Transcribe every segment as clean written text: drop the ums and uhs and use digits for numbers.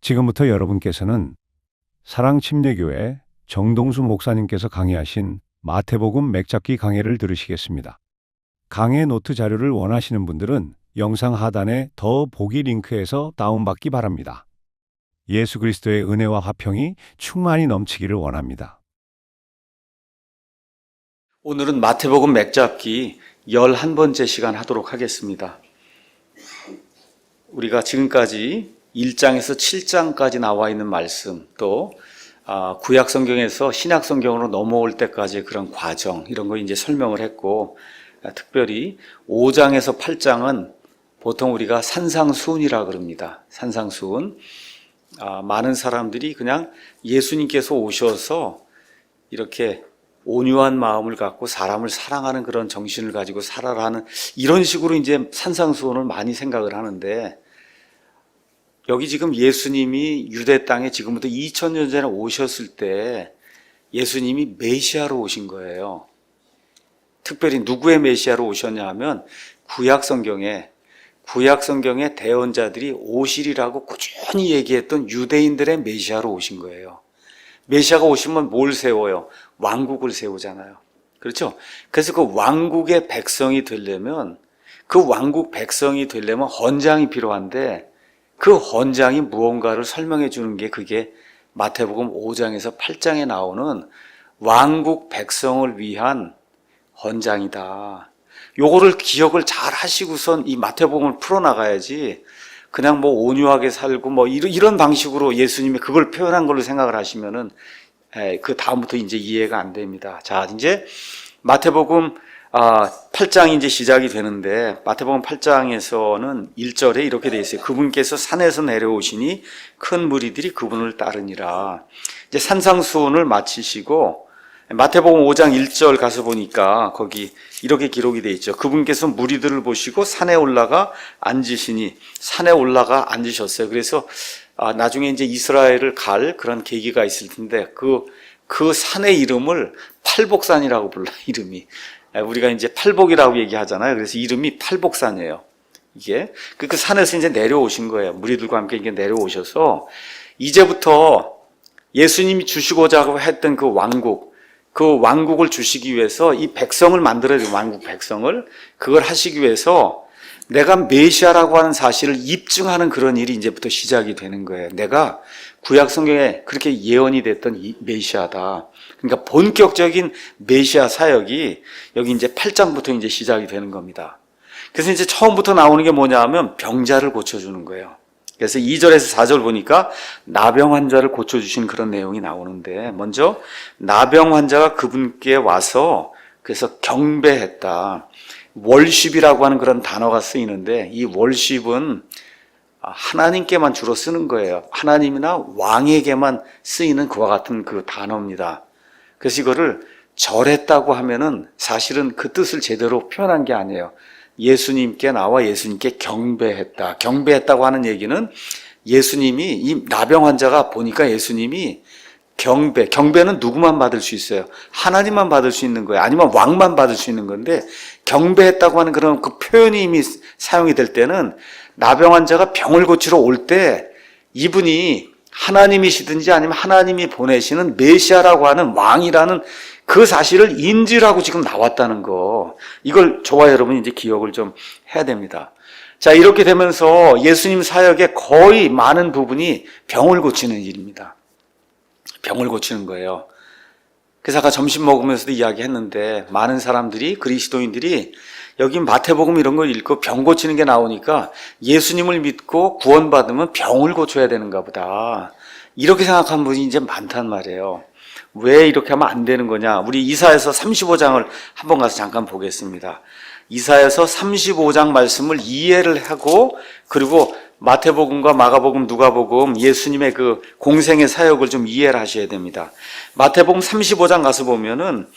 지금부터 여러분께서는 사랑침례교회 정동수 목사님께서 강의하신 마태복음 맥잡기 강해를 들으시겠습니다. 강해 노트 자료를 원하시는 분들은 영상 하단에 더 보기 링크에서 다운받기 바랍니다. 예수 그리스도의 은혜와 화평이 충만히 넘치기를 원합니다. 오늘은 마태복음 맥잡기 11번째 시간 하도록 하겠습니다. 우리가 지금까지 1장에서 7장까지 나와 있는 말씀, 또 구약 성경에서 신약 성경으로 넘어올 때까지의 그런 과정, 이런 거 이제 설명을 했고, 특별히 5장에서 8장은 보통 우리가 산상수훈이라 그럽니다. 산상수훈. 많은 사람들이 그냥 예수님께서 오셔서 이렇게 온유한 마음을 갖고 사람을 사랑하는 그런 정신을 가지고 살아라는 이런 식으로 이제 산상수훈을 많이 생각을 하는데, 여기 지금 예수님이 유대 땅에 지금부터 2000년 전에 오셨을 때 예수님이 메시아로 오신 거예요. 특별히 누구의 메시아로 오셨냐 하면 구약 성경에 대언자들이 오시리라고 꾸준히 얘기했던 유대인들의 메시아로 오신 거예요. 메시아가 오시면 뭘 세워요? 왕국을 세우잖아요. 그렇죠? 그래서 그 왕국의 백성이 되려면 헌장이 필요한데, 그 헌장이 무언가를 설명해 주는 게 그게 마태복음 5장에서 8장에 나오는 왕국 백성을 위한 헌장이다. 요거를 기억을 잘 하시고선 이 마태복음을 풀어나가야지, 그냥 뭐 온유하게 살고 뭐 이런 방식으로 예수님이 그걸 표현한 걸로 생각을 하시면은 그 다음부터 이제 이해가 안 됩니다. 자, 이제 마태복음 8장이 이제 시작이 되는데, 마태복음 8장에서는 1절에 이렇게 되어 있어요. 그분께서 산에서 내려오시니 큰 무리들이 그분을 따르니라. 이제 산상수훈을 마치시고 마태복음 5장 1절 가서 보니까 거기 이렇게 기록이 되어 있죠. 그분께서 무리들을 보시고 산에 올라가 앉으셨어요. 그래서 나중에 이제 이스라엘을 갈 그런 계기가 있을 텐데, 그 산의 이름을 팔복산이라고 불러요. 이름이. 우리가 이제 팔복이라고 얘기하잖아요. 그래서 이름이 팔복산이에요. 이게 그 산에서 이제 내려오신 거예요. 무리들과 함께 이게 내려오셔서 이제부터 예수님이 주시고자 했던 그 왕국을 주시기 위해서 이 백성을 만들어야 돼요. 왕국 백성을. 그걸 하시기 위해서 내가 메시아라고 하는 사실을 입증하는 그런 일이 이제부터 시작이 되는 거예요. 내가 구약 성경에 그렇게 예언이 됐던 이 메시아다. 그러니까 본격적인 메시아 사역이 여기 이제 8장부터 이제 시작이 되는 겁니다. 그래서 이제 처음부터 나오는 게 뭐냐 하면 병자를 고쳐주는 거예요. 그래서 2절에서 4절 보니까 나병 환자를 고쳐주신 그런 내용이 나오는데, 먼저 나병 환자가 그분께 와서 그래서 경배했다. 월십이라고 하는 그런 단어가 쓰이는데, 이 월십은 하나님께만 주로 쓰는 거예요. 하나님이나 왕에게만 쓰이는 그와 같은 그 단어입니다. 그래서 이거를 절했다고 하면은 사실은 그 뜻을 제대로 표현한 게 아니에요. 예수님께 나와 예수님께 경배했다. 경배했다고 하는 얘기는 예수님이, 이 나병 환자가 보니까 예수님이 경배는 누구만 받을 수 있어요? 하나님만 받을 수 있는 거예요. 아니면 왕만 받을 수 있는 건데, 경배했다고 하는 그런 그 표현이 이미 사용이 될 때는 나병 환자가 병을 고치러 올 때 이분이 하나님이시든지 아니면 하나님이 보내시는 메시아라고 하는 왕이라는 그 사실을 인지하고 지금 나왔다는 거. 이걸 저와 여러분이 이제 기억을 좀 해야 됩니다. 자, 이렇게 되면서 예수님 사역의 거의 많은 부분이 병을 고치는 일입니다. 병을 고치는 거예요. 그래서 아까 점심 먹으면서도 이야기했는데, 많은 사람들이, 그리스도인들이 여기 마태복음 이런 걸 읽고 병 고치는 게 나오니까 예수님을 믿고 구원받으면 병을 고쳐야 되는가 보다, 이렇게 생각하는 분이 이제 많단 말이에요. 왜 이렇게 하면 안 되는 거냐? 우리 이사야서 35장을 한번 가서 잠깐 보겠습니다. 이사야서 35장 말씀을 이해를 하고, 그리고 마태복음과 마가복음, 누가복음, 예수님의 그 공생의 사역을 좀 이해를 하셔야 됩니다. 마태복음 35장 가서 보면은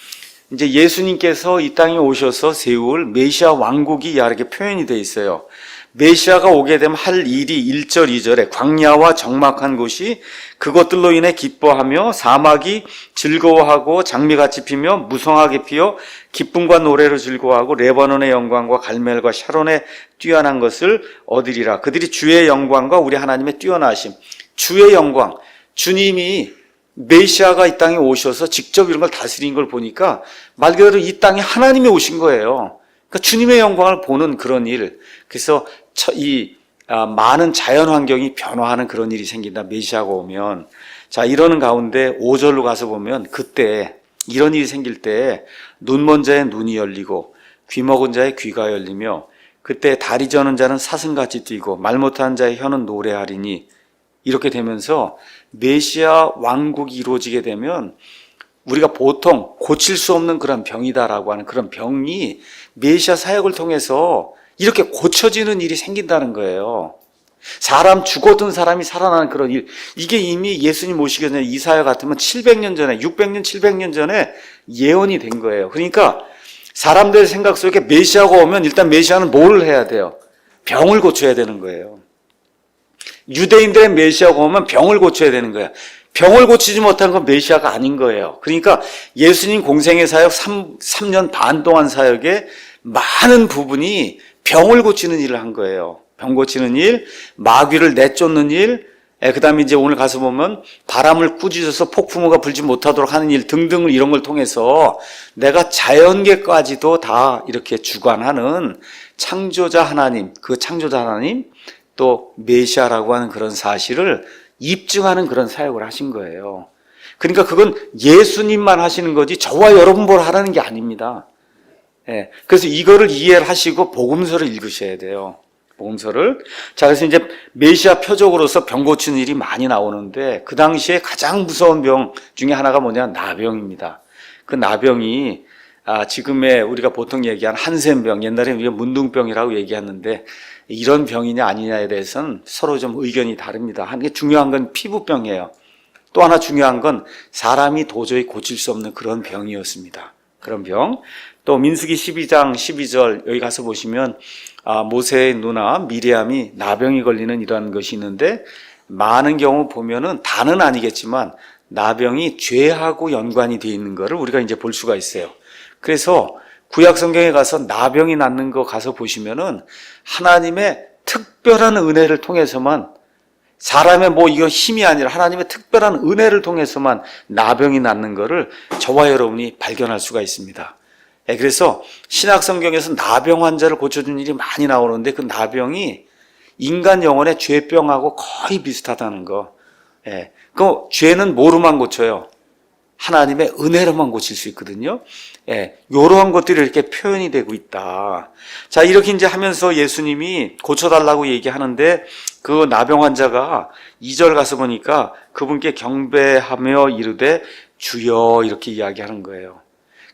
이제 예수님께서 이 땅에 오셔서 세울 메시아 왕국이 이렇게 표현이 되어 있어요. 메시아가 오게 되면 할 일이 1절, 2절에 광야와 적막한 곳이 그것들로 인해 기뻐하며 사막이 즐거워하고 장미같이 피며 무성하게 피어 기쁨과 노래로 즐거워하고 레바논의 영광과 갈멜과 샤론의 뛰어난 것을 얻으리라. 그들이 주의 영광과 우리 하나님의 뛰어나심, 주의 영광, 주님이 메시아가 이 땅에 오셔서 직접 이런 걸 다스린 걸 보니까 말 그대로 이 땅에 하나님이 오신 거예요. 그러니까 주님의 영광을 보는 그런 일. 그래서 많은 자연 환경이 변화하는 그런 일이 생긴다. 메시아가 오면. 자, 이러는 가운데 5절로 가서 보면 그때 이런 일이 생길 때 눈 먼 자의 눈이 열리고 귀 먹은 자의 귀가 열리며 그때 다리 저는 자는 사슴같이 뛰고 말 못하는 자의 혀는 노래하리니 이렇게 되면서 메시아 왕국이 이루어지게 되면 우리가 보통 고칠 수 없는 그런 병이다라고 하는 그런 병이 메시아 사역을 통해서 이렇게 고쳐지는 일이 생긴다는 거예요. 사람 죽었던 사람이 살아나는 그런 일. 이게 이미 예수님 오시기 전에 이사야 같으면 700년 전에 600년 700년 전에 예언이 된 거예요. 그러니까 사람들의 생각 속에 메시아가 오면 일단 메시아는 뭘 해야 돼요? 병을 고쳐야 되는 거예요. 유대인들의 메시아가 오면 병을 고쳐야 되는 거예요. 병을 고치지 못한 건 메시아가 아닌 거예요. 그러니까 예수님 공생의 사역 3년 반 동안 사역에 많은 부분이 병을 고치는 일을 한 거예요. 병 고치는 일, 마귀를 내쫓는 일, 그 다음에 이제 오늘 가서 보면 바람을 꾸짖어서 폭풍우가 불지 못하도록 하는 일 등등을 이런 걸 통해서 내가 자연계까지도 다 이렇게 주관하는 창조자 하나님, 그 창조자 하나님 또 메시아라고 하는 그런 사실을 입증하는 그런 사역을 하신 거예요. 그러니까 그건 예수님만 하시는 거지 저와 여러분 뭘 하라는 게 아닙니다. 그래서 이거를 이해를 하시고 복음서를 읽으셔야 돼요. 복음서를. 자, 그래서 이제 메시아 표적으로서 병 고치는 일이 많이 나오는데 그 당시에 가장 무서운 병 중에 하나가 뭐냐? 나병입니다. 그 나병이 지금의 우리가 보통 얘기한 한센병, 옛날에 우리가 문둥병이라고 얘기했는데 이런 병이냐 아니냐에 대해서는 서로 좀 의견이 다릅니다. 한 게 중요한 건 피부병이에요. 또 하나 중요한 건 사람이 도저히 고칠 수 없는 그런 병이었습니다. 그런 병. 또 민수기 12장 12절 여기 가서 보시면 모세의 누나 미리암이 나병이 걸리는 이러한 것이 있는데 많은 경우 보면은 다는 아니겠지만 나병이 죄하고 연관이 되어 있는 것을 우리가 이제 볼 수가 있어요. 그래서 구약 성경에 가서 나병이 낫는 거 가서 보시면은 하나님의 특별한 은혜를 통해서만 사람의 이거 힘이 아니라 하나님의 특별한 은혜를 통해서만 나병이 낫는 거를 저와 여러분이 발견할 수가 있습니다. 그래서 신약 성경에서 나병 환자를 고쳐준 일이 많이 나오는데 그 나병이 인간 영혼의 죄병하고 거의 비슷하다는 거. 그 죄는 뭐로만 고쳐요? 하나님의 은혜로만 고칠 수 있거든요. 이러한 것들이 이렇게 표현이 되고 있다. 자, 이렇게 이제 하면서 예수님이 고쳐달라고 얘기하는데 그 나병 환자가 2절 가서 보니까 그분께 경배하며 이르되 주여 이렇게 이야기하는 거예요.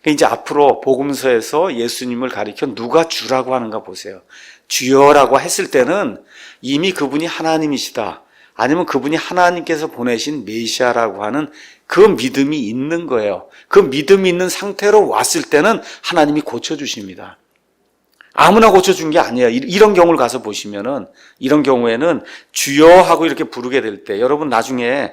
이제 앞으로 복음서에서 예수님을 가리켜 누가 주라고 하는가 보세요. 주여라고 했을 때는 이미 그분이 하나님이시다. 아니면 그분이 하나님께서 보내신 메시아라고 하는 그 믿음이 있는 거예요. 그 믿음이 있는 상태로 왔을 때는 하나님이 고쳐주십니다. 아무나 고쳐준 게 아니에요. 이런 경우를 가서 보시면은, 이런 경우에는 주여 하고 이렇게 부르게 될 때, 여러분 나중에,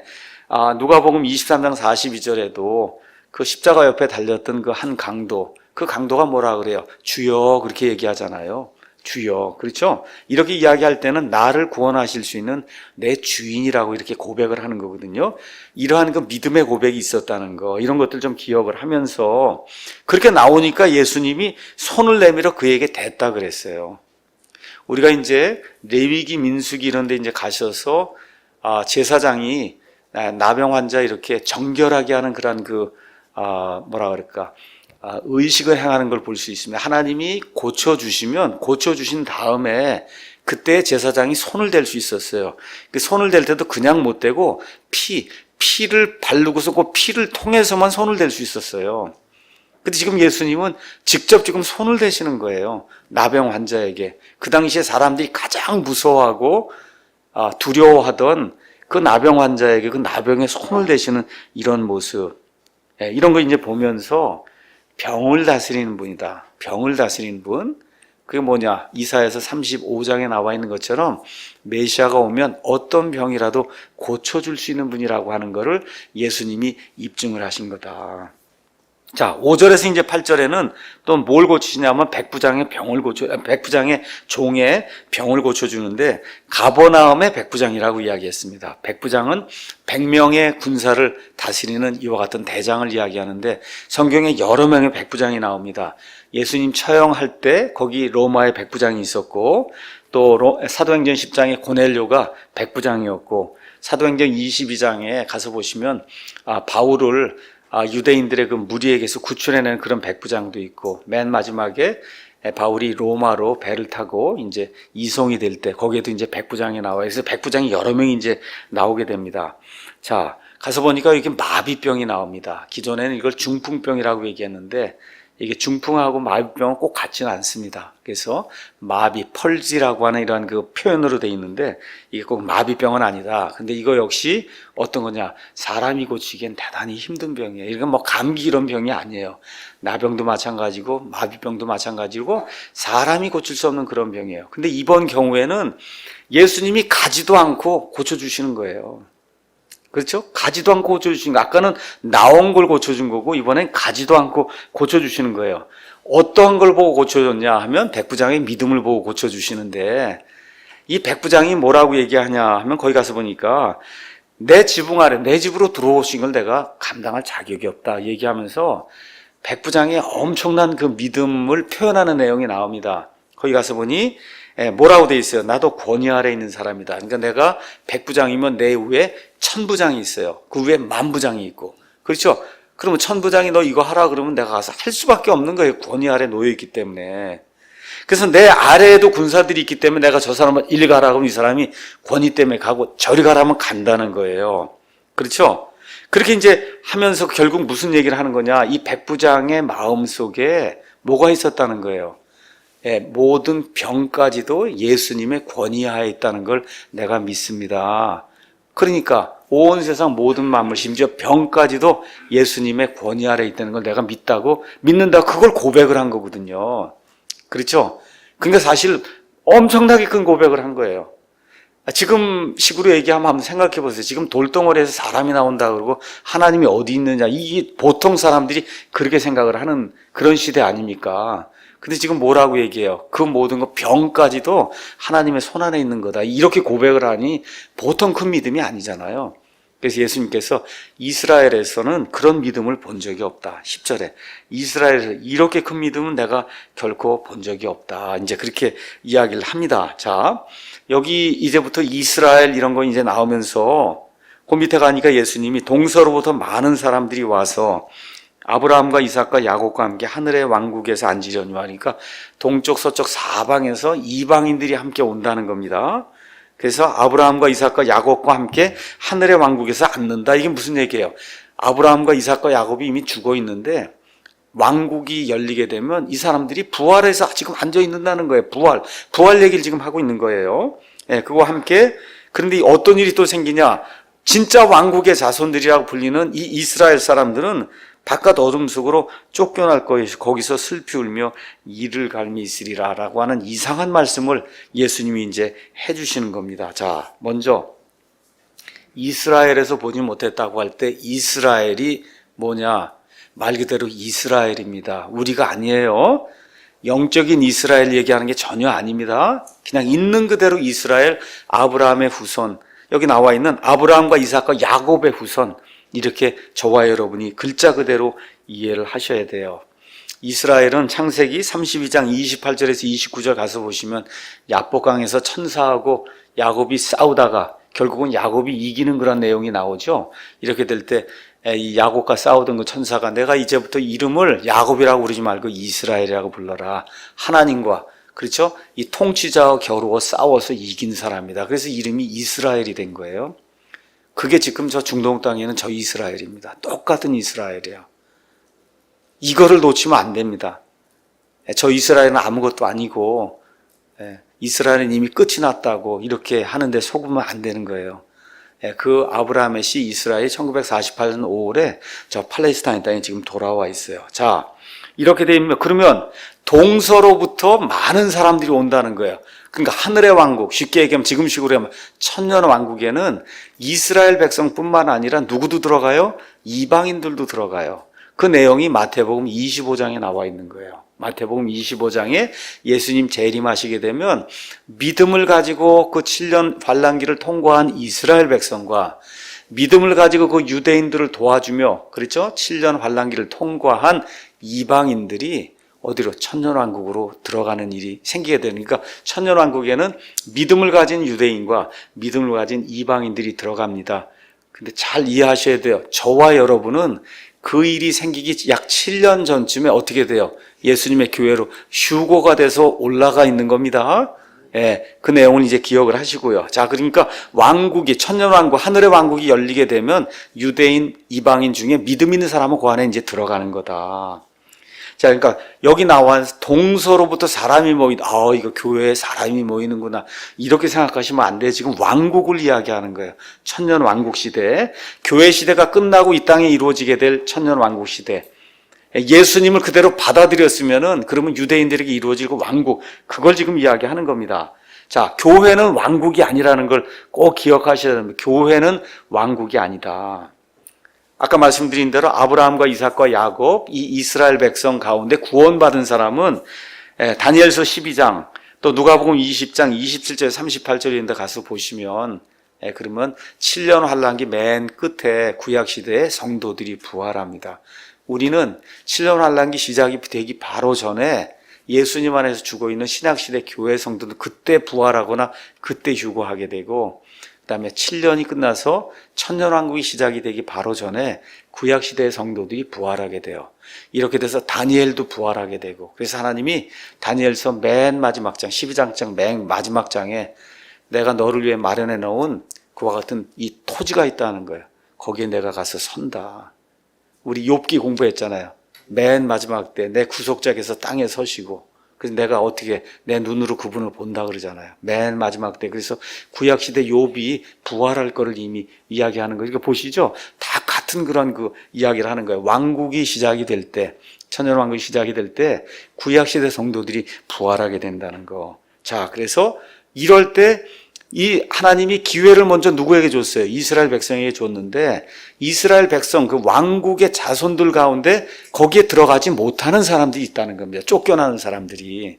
누가복음 23장 42절에도 그 십자가 옆에 달렸던 그 한 강도, 그 강도가 뭐라 그래요? 주여, 그렇게 얘기하잖아요. 주여. 그렇죠? 이렇게 이야기할 때는 나를 구원하실 수 있는 내 주인이라고 이렇게 고백을 하는 거거든요. 이러한 그 믿음의 고백이 있었다는 거, 이런 것들 좀 기억을 하면서 그렇게 나오니까 예수님이 손을 내밀어 그에게 댔다 그랬어요. 우리가 이제 레위기, 민수기 이런 데 이제 가셔서 제사장이 나병 환자 이렇게 정결하게 하는 그런 의식을 행하는 걸 볼 수 있습니다. 하나님이 고쳐주신 다음에 그때 제사장이 손을 댈 수 있었어요. 그 손을 댈 때도 그냥 못 대고 피를 바르고서 그 피를 통해서만 손을 댈 수 있었어요. 근데 지금 예수님은 직접 지금 손을 대시는 거예요. 나병 환자에게. 그 당시에 사람들이 가장 무서워하고 두려워하던 그 나병 환자에게 그 나병에 손을 대시는 이런 모습. 이런 거 이제 보면서 병을 다스리는 분이다. 병을 다스리는 분. 그게 뭐냐? 이사야서 35장에 나와 있는 것처럼 메시아가 오면 어떤 병이라도 고쳐줄 수 있는 분이라고 하는 것을 예수님이 입증을 하신 거다. 자, 5절에서 이제 8절에는 또 뭘 고치냐면 백부장의 종의 병을 고쳐주는데 가버나움의 백부장이라고 이야기했습니다. 백부장은 100명의 군사를 다스리는 이와 같은 대장을 이야기하는데 성경에 여러 명의 백부장이 나옵니다. 예수님 처형할 때 거기 로마의 백부장이 있었고 또 사도행전 10장에 고넬료가 백부장이었고 사도행전 22장에 가서 보시면 바울을 유대인들의 그 무리에게서 구출해내는 그런 백부장도 있고 맨 마지막에 바울이 로마로 배를 타고 이제 이송이 될 때 거기에도 이제 백부장이 나와요. 그래서 백부장이 여러 명이 이제 나오게 됩니다. 자, 가서 보니까 이렇게 마비병이 나옵니다. 기존에는 이걸 중풍병이라고 얘기했는데 이게 중풍하고 마비병은 꼭 같지는 않습니다. 그래서 마비, 펄지라고 하는 이런 그 표현으로 돼 있는데 이게 꼭 마비병은 아니다. 근데 이거 역시 어떤 거냐? 사람이 고치기엔 대단히 힘든 병이에요. 이건 뭐 감기 이런 병이 아니에요. 나병도 마찬가지고 마비병도 마찬가지고 사람이 고칠 수 없는 그런 병이에요. 근데 이번 경우에는 예수님이 가지도 않고 고쳐주시는 거예요. 그렇죠? 가지도 않고 고쳐주신 거. 아까는 나온 걸 고쳐준 거고 이번엔 가지도 않고 고쳐주시는 거예요. 어떠한 걸 보고 고쳐줬냐 하면 백부장의 믿음을 보고 고쳐주시는데 이 백부장이 뭐라고 얘기하냐 하면 거기 가서 보니까 내 지붕 아래 내 집으로 들어오신 걸 내가 감당할 자격이 없다 얘기하면서 백부장의 엄청난 그 믿음을 표현하는 내용이 나옵니다. 거기 가서 보니 뭐라고 돼 있어요? 나도 권위 아래 있는 사람이다. 그러니까 내가 백부장이면 내 위에 천부장이 있어요. 그 위에 만부장이 있고. 그렇죠? 그러면 천부장이 너 이거 하라 그러면 내가 가서 할 수밖에 없는 거예요. 권위 아래 놓여 있기 때문에. 그래서 내 아래에도 군사들이 있기 때문에 내가 저 사람을 이리 가라 그러면 이 사람이 권위 때문에 가고 저리 가라면 간다는 거예요. 그렇죠? 그렇게 이제 하면서 결국 무슨 얘기를 하는 거냐? 이 백부장의 마음 속에 뭐가 있었다는 거예요. 모든 병까지도 예수님의 권위하에 있다는 걸 내가 믿습니다. 그러니까 온 세상 모든 만물 심지어 병까지도 예수님의 권위 아래 있다는 걸 내가 믿는다. 그걸 고백을 한 거거든요. 그렇죠? 그러니까 사실 엄청나게 큰 고백을 한 거예요. 지금 식으로 얘기하면 한번 생각해 보세요. 지금 돌덩어리에서 사람이 나온다 그러고 하나님이 어디 있느냐. 이 보통 사람들이 그렇게 생각을 하는 그런 시대 아닙니까? 근데 지금 뭐라고 얘기해요? 그 모든 거 병까지도 하나님의 손 안에 있는 거다. 이렇게 고백을 하니 보통 큰 믿음이 아니잖아요. 그래서 예수님께서 이스라엘에서는 그런 믿음을 본 적이 없다. 10절에 이스라엘에서 이렇게 큰 믿음은 내가 결코 본 적이 없다. 이제 그렇게 이야기를 합니다. 자, 여기 이제부터 이스라엘 이런 거 이제 나오면서 그 밑에 가니까 예수님이 동서로부터 많은 사람들이 와서 아브라함과 이삭과 야곱과 함께 하늘의 왕국에서 앉으려니 하니까 동쪽 서쪽 사방에서 이방인들이 함께 온다는 겁니다. 그래서 아브라함과 이삭과 야곱과 함께 하늘의 왕국에서 앉는다. 이게 무슨 얘기예요? 아브라함과 이삭과 야곱이 이미 죽어 있는데 왕국이 열리게 되면 이 사람들이 부활해서 지금 앉아 있는다는 거예요. 부활 얘기를 지금 하고 있는 거예요. 그거 함께. 그런데 어떤 일이 또 생기냐? 진짜 왕국의 자손들이라고 불리는 이 이스라엘 사람들은 바깥 어둠 속으로 쫓겨날 것이고 거기서 슬피 울며 이를 갈미 있으리라 라고 하는 이상한 말씀을 예수님이 이제 해주시는 겁니다. 자, 먼저 이스라엘에서 보지 못했다고 할 때 이스라엘이 뭐냐? 말 그대로 이스라엘입니다. 우리가 아니에요. 영적인 이스라엘 얘기하는 게 전혀 아닙니다. 그냥 있는 그대로 이스라엘, 아브라함의 후손, 여기 나와 있는 아브라함과 이삭과 야곱의 후손, 이렇게 저와 여러분이 글자 그대로 이해를 하셔야 돼요. 이스라엘은 창세기 32장 28절에서 29절 가서 보시면 야복강에서 천사하고 야곱이 싸우다가 결국은 야곱이 이기는 그런 내용이 나오죠. 이렇게 될 때 이 야곱과 싸우던 그 천사가 내가 이제부터 이름을 야곱이라고 부르지 말고 이스라엘이라고 불러라. 하나님과 그렇죠? 이 통치자와 겨루어 싸워서 이긴 사람이다. 그래서 이름이 이스라엘이 된 거예요. 그게 지금 저 중동 땅에는 저 이스라엘입니다. 똑같은 이스라엘이에요. 이거를 놓치면 안 됩니다. 저 이스라엘은 아무것도 아니고 이스라엘은 이미 끝이 났다고 이렇게 하는데 속으면 안 되는 거예요. 그 아브라함의 씨 이스라엘이 1948년 5월에 저 팔레스타인 땅에 지금 돌아와 있어요. 자, 이렇게 되면 그러면 동서로부터 많은 사람들이 온다는 거예요. 그러니까 하늘의 왕국, 쉽게 얘기하면 지금식으로 하면 천년 왕국에는 이스라엘 백성뿐만 아니라 누구도 들어가요? 이방인들도 들어가요. 그 내용이 마태복음 25장에 나와 있는 거예요. 마태복음 25장에 예수님 재림하시게 되면 믿음을 가지고 그 7년 환란기를 통과한 이스라엘 백성과 믿음을 가지고 그 유대인들을 도와주며, 그렇죠? 7년 환란기를 통과한 이방인들이 어디로? 천년왕국으로 들어가는 일이 생기게 되니까 천년왕국에는 믿음을 가진 유대인과 믿음을 가진 이방인들이 들어갑니다. 근데 잘 이해하셔야 돼요. 저와 여러분은 그 일이 생기기 약 7년 전쯤에 어떻게 돼요? 예수님의 교회로 휴거가 돼서 올라가 있는 겁니다. 예, 그 내용을 이제 기억을 하시고요. 자, 그러니까 왕국이, 천년왕국, 하늘의 왕국이 열리게 되면 유대인, 이방인 중에 믿음 있는 사람은 그 안에 이제 들어가는 거다. 자, 그러니까 여기 나와 동서로부터 사람이 모이다. 이거 교회에 사람이 모이는구나. 이렇게 생각하시면 안 돼요. 지금 왕국을 이야기하는 거예요. 천년 왕국 시대. 교회 시대가 끝나고 이 땅에 이루어지게 될 천년 왕국 시대. 예수님을 그대로 받아들였으면은 그러면 유대인들에게 이루어질 그 왕국, 그걸 지금 이야기하는 겁니다. 자, 교회는 왕국이 아니라는 걸 꼭 기억하셔야 됩니다. 교회는 왕국이 아니다. 아까 말씀드린 대로 아브라함과 이삭과 야곱, 이 이스라엘 백성 가운데 구원받은 사람은 다니엘서 12장, 또 누가복음 20장 27절 38절인데 가서 보시면 그러면 7년 환란기 맨 끝에 구약시대의 성도들이 부활합니다. 우리는 7년 환란기 시작이 되기 바로 전에 예수님 안에서 죽어있는 신약시대 교회 성도들 그때 부활하거나 그때 휴거하게 되고, 그 다음에 7년이 끝나서 천년왕국이 시작이 되기 바로 전에 구약시대의 성도들이 부활하게 돼요. 이렇게 돼서 다니엘도 부활하게 되고, 그래서 하나님이 다니엘서 맨 마지막 장 12장 맨 마지막 장에 내가 너를 위해 마련해 놓은 그와 같은 이 토지가 있다는 거예요. 거기에 내가 가서 선다. 우리 욥기 공부했잖아요. 맨 마지막 때 내 구속자께서 땅에 서시고, 그래서 내가 어떻게 내 눈으로 그분을 본다 그러잖아요. 맨 마지막 때. 그래서 구약시대 욥이 부활할 거를 이미 이야기하는 거예요. 그러니까 보시죠. 다 같은 그런 그 이야기를 하는 거예요. 왕국이 시작이 될 때, 천년왕국이 시작이 될 때 구약시대 성도들이 부활하게 된다는 거. 자, 그래서 이럴 때 이 하나님이 기회를 먼저 누구에게 줬어요? 이스라엘 백성에게 줬는데, 이스라엘 백성 그 왕국의 자손들 가운데 거기에 들어가지 못하는 사람들이 있다는 겁니다. 쫓겨나는 사람들이.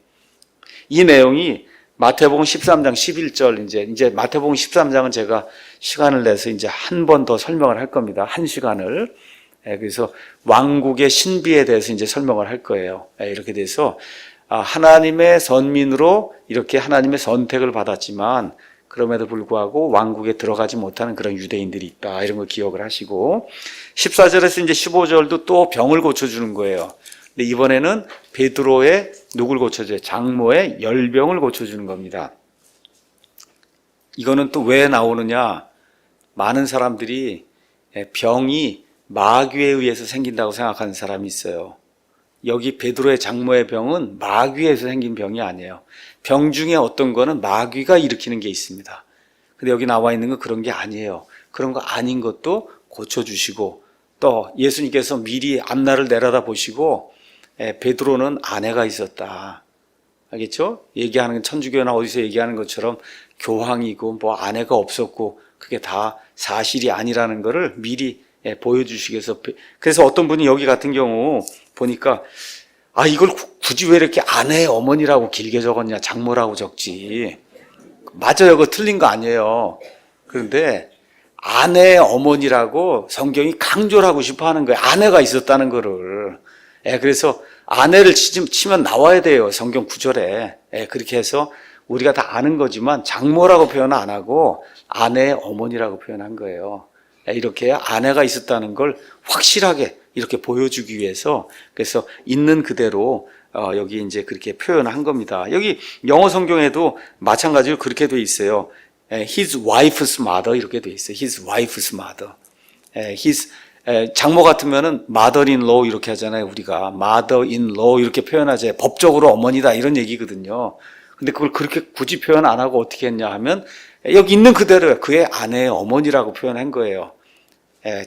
이 내용이 마태복음 13장 11절, 이제 마태복음 13장은 제가 시간을 내서 이제 한 번 더 설명을 할 겁니다. 한 시간을. 그래서 왕국의 신비에 대해서 이제 설명을 할 거예요. 이렇게 돼서 하나님의 선민으로 이렇게 하나님의 선택을 받았지만 그럼에도 불구하고 왕국에 들어가지 못하는 그런 유대인들이 있다. 이런 걸 기억을 하시고, 14절에서 이제 15절도 또 병을 고쳐주는 거예요. 근데 이번에는 베드로의 누굴 고쳐줘요? 장모의 열병을 고쳐주는 겁니다. 이거는 또 왜 나오느냐? 많은 사람들이 병이 마귀에 의해서 생긴다고 생각하는 사람이 있어요. 여기 베드로의 장모의 병은 마귀에서 생긴 병이 아니에요. 병 중에 어떤 거는 마귀가 일으키는 게 있습니다. 근데 여기 나와 있는 건 그런 게 아니에요. 그런 거 아닌 것도 고쳐주시고, 또 예수님께서 미리 앞날을 내려다 보시고 베드로는 아내가 있었다. 알겠죠? 얘기하는 건 천주교나 어디서 얘기하는 것처럼 교황이고 뭐 아내가 없었고 그게 다 사실이 아니라는 거를 미리 보여주시기 위해서. 그래서 어떤 분이 여기 같은 경우 보니까 이걸 굳이 왜 이렇게 아내의 어머니라고 길게 적었냐, 장모라고 적지. 맞아요. 그거 틀린 거 아니에요. 그런데 아내의 어머니라고 성경이 강조를 하고 싶어 하는 거예요. 아내가 있었다는 거를. 그래서 아내를 치면 나와야 돼요. 성경 구절에. 그렇게 해서 우리가 다 아는 거지만 장모라고 표현 안 하고 아내의 어머니라고 표현한 거예요. 이렇게 아내가 있었다는 걸 확실하게 이렇게 보여주기 위해서, 그래서 있는 그대로 여기 이제 그렇게 표현한 겁니다. 여기 영어 성경에도 마찬가지로 그렇게 돼 있어요. His wife's mother 이렇게 돼 있어요. His wife's mother. 장모 같으면은 mother-in-law 이렇게 하잖아요. 우리가 mother-in-law 이렇게 표현하죠. 법적으로 어머니다 이런 얘기거든요. 근데 그걸 그렇게 굳이 표현 안 하고 어떻게 했냐 하면 여기 있는 그대로 그의 아내의 어머니라고 표현한 거예요.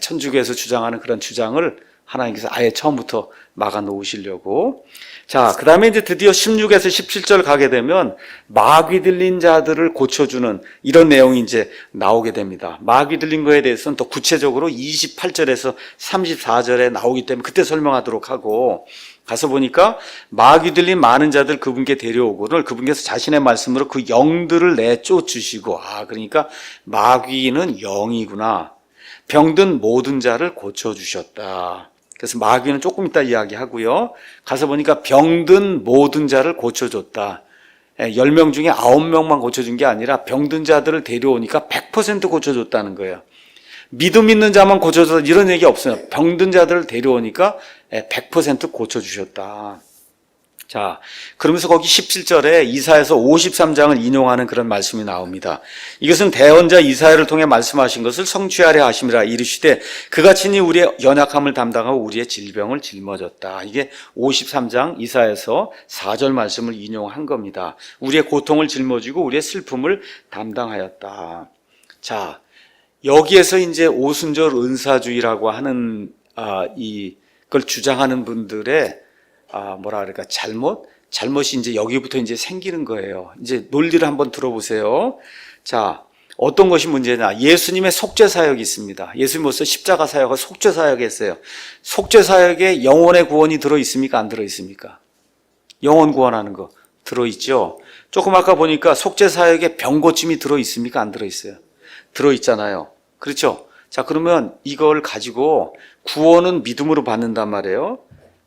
천주교에서 주장하는 그런 주장을 하나님께서 아예 처음부터 막아 놓으시려고. 자, 그 다음에 이제 드디어 16에서 17절 가게 되면 마귀 들린 자들을 고쳐주는 이런 내용이 이제 나오게 됩니다. 마귀 들린 거에 대해서는 더 구체적으로 28절에서 34절에 나오기 때문에 그때 설명하도록 하고, 가서 보니까 마귀 들린 많은 자들 그분께 데려오고를 그분께서 자신의 말씀으로 그 영들을 내쫓으시고, 그러니까 마귀는 영이구나. 병든 모든 자를 고쳐주셨다. 그래서 마귀는 조금 이따 이야기하고요. 가서 보니까 병든 모든 자를 고쳐줬다. 10명 중에 9명만 고쳐준 게 아니라 병든 자들을 데려오니까 100% 고쳐줬다는 거예요. 믿음 있는 자만 고쳐줬다 이런 얘기 없어요. 병든 자들을 데려오니까 100% 고쳐주셨다. 자, 그러면서 거기 17절에 이사야서 53장을 인용하는 그런 말씀이 나옵니다. 이것은 대언자 이사야를 통해 말씀하신 것을 성취하려 하심이라. 이르시되 그가 친히 우리의 연약함을 담당하고 우리의 질병을 짊어졌다. 이게 53장 이사야서 4절 말씀을 인용한 겁니다. 우리의 고통을 짊어지고 우리의 슬픔을 담당하였다. 자, 여기에서 이제 오순절 은사주의라고 하는 이걸 주장하는 분들의 뭐라 그럴까, 잘못이 이제 여기부터 이제 생기는 거예요. 이제 논리를 한번 들어보세요. 자, 어떤 것이 문제냐. 예수님의 속죄 사역이 있습니다. 예수님으로서 십자가 사역과 속죄 사역이 했어요. 속죄 사역에 영혼의 구원이 들어있습니까? 안 들어있습니까? 영혼 구원하는 거 들어있죠. 조금 아까 보니까 속죄 사역에 병 고침이 들어있습니까? 안 들어있어요. 들어있잖아요. 그렇죠? 자, 그러면 이걸 가지고 구원은 믿음으로 받는단 말이에요.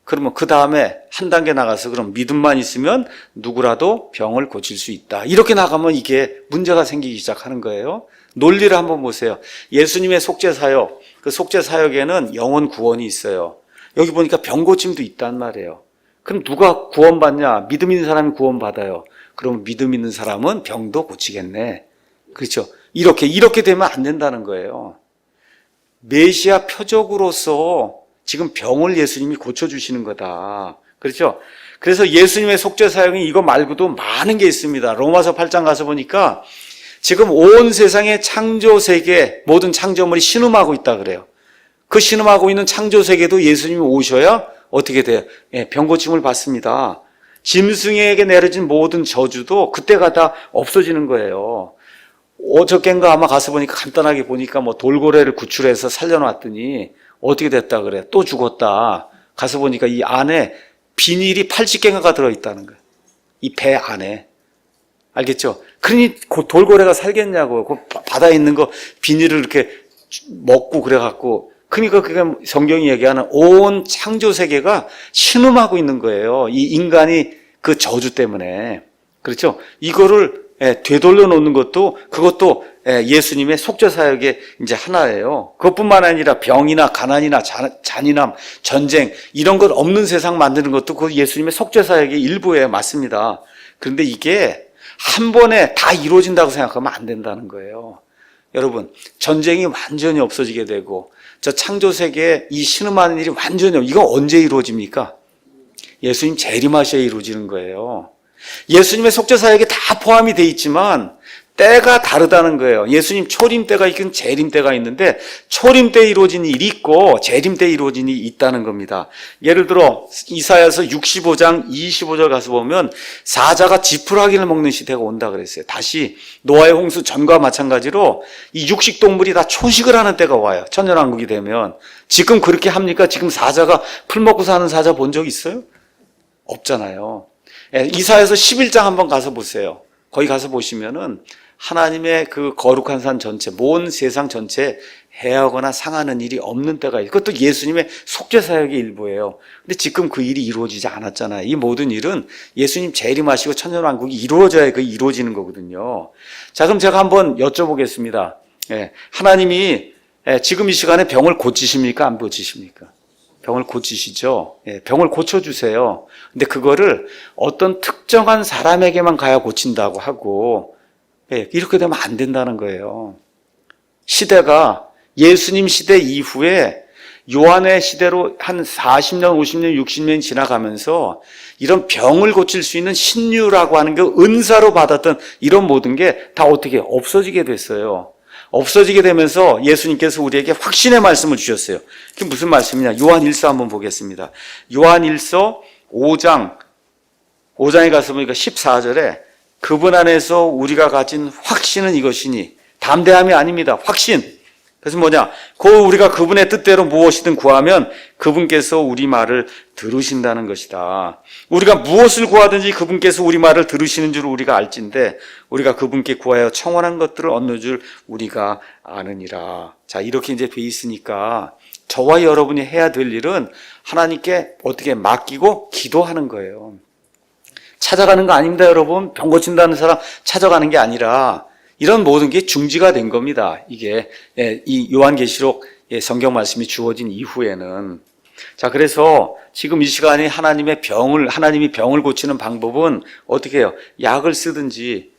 그러면 그 다음에 한 단계 나가서 그럼 믿음만 있으면 누구라도 병을 고칠 수 있다. 이렇게 나가면 이게 문제가 생기기 시작하는 거예요. 논리를 한번 보세요. 예수님의 속죄 사역, 그 속죄 사역에는 영혼 구원이 있어요. 여기 보니까 병 고침도 있단 말이에요. 그럼 누가 구원받냐? 믿음 있는 사람이 구원받아요. 그럼 믿음 있는 사람은 병도 고치겠네. 그렇죠? 이렇게 되면 안 된다는 거예요. 메시아 표적으로서 지금 병을 예수님이 고쳐주시는 거다. 그렇죠? 그래서 예수님의 속죄 사역이 이거 말고도 많은 게 있습니다. 로마서 8장 가서 보니까 지금 온 세상의 창조 세계 모든 창조물이 신음하고 있다 그래요. 그 신음하고 있는 창조 세계도 예수님이 오셔야 어떻게 돼요? 병 고침을 받습니다. 짐승에게 내려진 모든 저주도 그때가 다 없어지는 거예요. 어저께인가 아마 가서 보니까 간단하게 보니까 뭐 돌고래를 구출해서 살려놨더니 어떻게 됐다 그래? 또 죽었다. 가서 보니까 이 안에 비닐이 80개가 들어있다는 거예요. 이 배 안에. 알겠죠? 그러니 돌고래가 살겠냐고. 그 바다에 있는 거 비닐을 이렇게 먹고 그래갖고. 그러니까 그게 성경이 얘기하는 온 창조 세계가 신음하고 있는 거예요. 이 인간이 그 저주 때문에. 그렇죠? 이거를 되돌려 놓는 것도 그것도 예수님의 속죄 사역의 이제 하나예요. 그것뿐만 아니라 병이나 가난이나 잔인함, 전쟁 이런 것 없는 세상 만드는 것도 그 예수님의 속죄 사역의 일부예요. 맞습니다. 그런데 이게 한 번에 다 이루어진다고 생각하면 안 된다는 거예요. 여러분, 전쟁이 완전히 없어지게 되고 저 창조 세계에 이 신음하는 일이 완전히 이거 언제 이루어집니까? 예수님 재림하셔야 이루어지는 거예요. 예수님의 속죄 사역에 다 포함이 돼 있지만 때가 다르다는 거예요. 예수님 초림 때가 있긴 재림 때가 있는데 초림 때 이루어진 일이 있고 재림 때 이루어진 일이 있다는 겁니다. 예를 들어 이사야서 65장 25절 가서 보면 사자가 지푸라기를 먹는 시대가 온다 그랬어요. 다시 노아의 홍수 전과 마찬가지로 이 육식동물이 다 초식을 하는 때가 와요. 천년왕국이 되면. 지금 그렇게 합니까? 지금 사자가 풀 먹고 사는 사자 본 적 있어요? 없잖아요. 이사야서 11장 한번 가서 보세요. 거기 가서 보시면은 하나님의 그 거룩한 산 전체, 온 세상 전체에 해하거나 상하는 일이 없는 때가 있어요. 그것도 예수님의 속죄 사역의 일부예요. 근데 지금 그 일이 이루어지지 않았잖아요. 이 모든 일은 예수님 재림하시고 천년왕국이 이루어져야 그 이루어지는 거거든요. 자, 그럼 제가 한번 여쭤보겠습니다. 하나님이 지금 이 시간에 병을 고치십니까? 안 고치십니까? 병을 고치시죠. 병을 고쳐주세요. 근데 그거를 어떤 특정한 사람에게만 가야 고친다고 하고 이렇게 되면 안 된다는 거예요. 시대가 예수님 시대 이후에 요한의 시대로 한 40년, 50년, 60년이 지나가면서 이런 병을 고칠 수 있는 신유라고 하는 게 은사로 받았던 이런 모든 게 다 어떻게 없어지게 됐어요. 없어지게 되면서 예수님께서 우리에게 확신의 말씀을 주셨어요. 그게 무슨 말씀이냐? 요한일서 한번 보겠습니다. 요한일서 5장에 가서 보니까 14절에 그분 안에서 우리가 가진 확신은 이것이니, 담대함이 아닙니다. 확신. 그래서 뭐냐? 우리가 그분의 뜻대로 무엇이든 구하면 그분께서 우리 말을 들으신다는 것이다. 우리가 무엇을 구하든지 그분께서 우리 말을 들으시는 줄 우리가 알진대 우리가 그분께 구하여 청원한 것들을 얻는 줄 우리가 아느니라. 자, 이렇게 이제 돼 있으니까 저와 여러분이 해야 될 일은 하나님께 어떻게 맡기고 기도하는 거예요. 찾아가는 거 아닙니다, 여러분. 병 고친다는 사람 찾아가는 게 아니라 이런 모든 게 중지가 된 겁니다. 이게 이 요한계시록 성경 말씀이 주어진 이후에는. 자, 그래서 지금 이 시간에 하나님이 병을 고치는 방법은 어떻게 해요? 약을 쓰든지,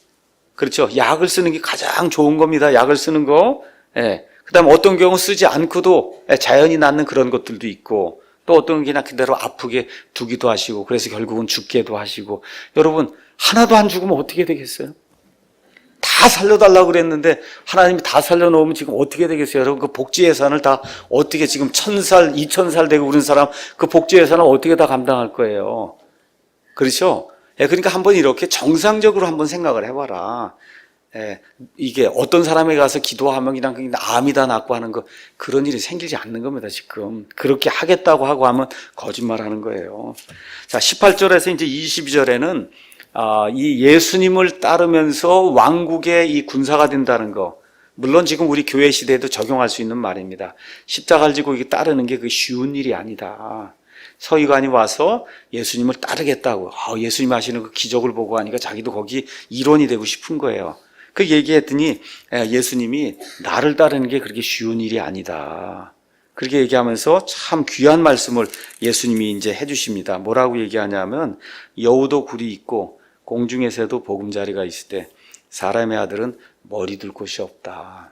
그렇죠? 약을 쓰는 게 가장 좋은 겁니다. 약을 쓰는 거. 그다음에 어떤 경우 쓰지 않고도 자연이 낫는 그런 것들도 있고, 또 어떤 게 그냥 그대로 아프게 두기도 하시고, 그래서 결국은 죽게도 하시고. 여러분, 하나도 안 죽으면 어떻게 되겠어요? 다 살려달라고 그랬는데 하나님이 다 살려놓으면 지금 어떻게 되겠어요? 여러분, 그 복지 예산을 다 어떻게 지금 1000살, 2000살 되고 그런 사람 그 복지 예산을 어떻게 다 감당할 거예요? 그렇죠? 그러니까 한번 이렇게 정상적으로 한번 생각을 해봐라. 이게 어떤 사람에 가서 기도하면 그냥 암이 다 낫고 하는 거, 그런 일이 생기지 않는 겁니다, 지금. 그렇게 하겠다고 하고 하면 거짓말 하는 거예요. 자, 18절에서 이제 22절에는 이 예수님을 따르면서 왕국의 이 군사가 된다는 거, 물론 지금 우리 교회 시대에도 적용할 수 있는 말입니다. 십자가를 지고 따르는 게 그 쉬운 일이 아니다. 서기관이 와서 예수님을 따르겠다고, 예수님 하시는 그 기적을 보고 하니까 자기도 거기 일원이 되고 싶은 거예요. 그 얘기했더니 예수님이 나를 따르는 게 그렇게 쉬운 일이 아니다. 그렇게 얘기하면서 참 귀한 말씀을 예수님이 이제 해주십니다. 뭐라고 얘기하냐면, 여우도 굴이 있고 공중의 새도 보금자리가 있을 때 사람의 아들은 머리 둘 곳이 없다.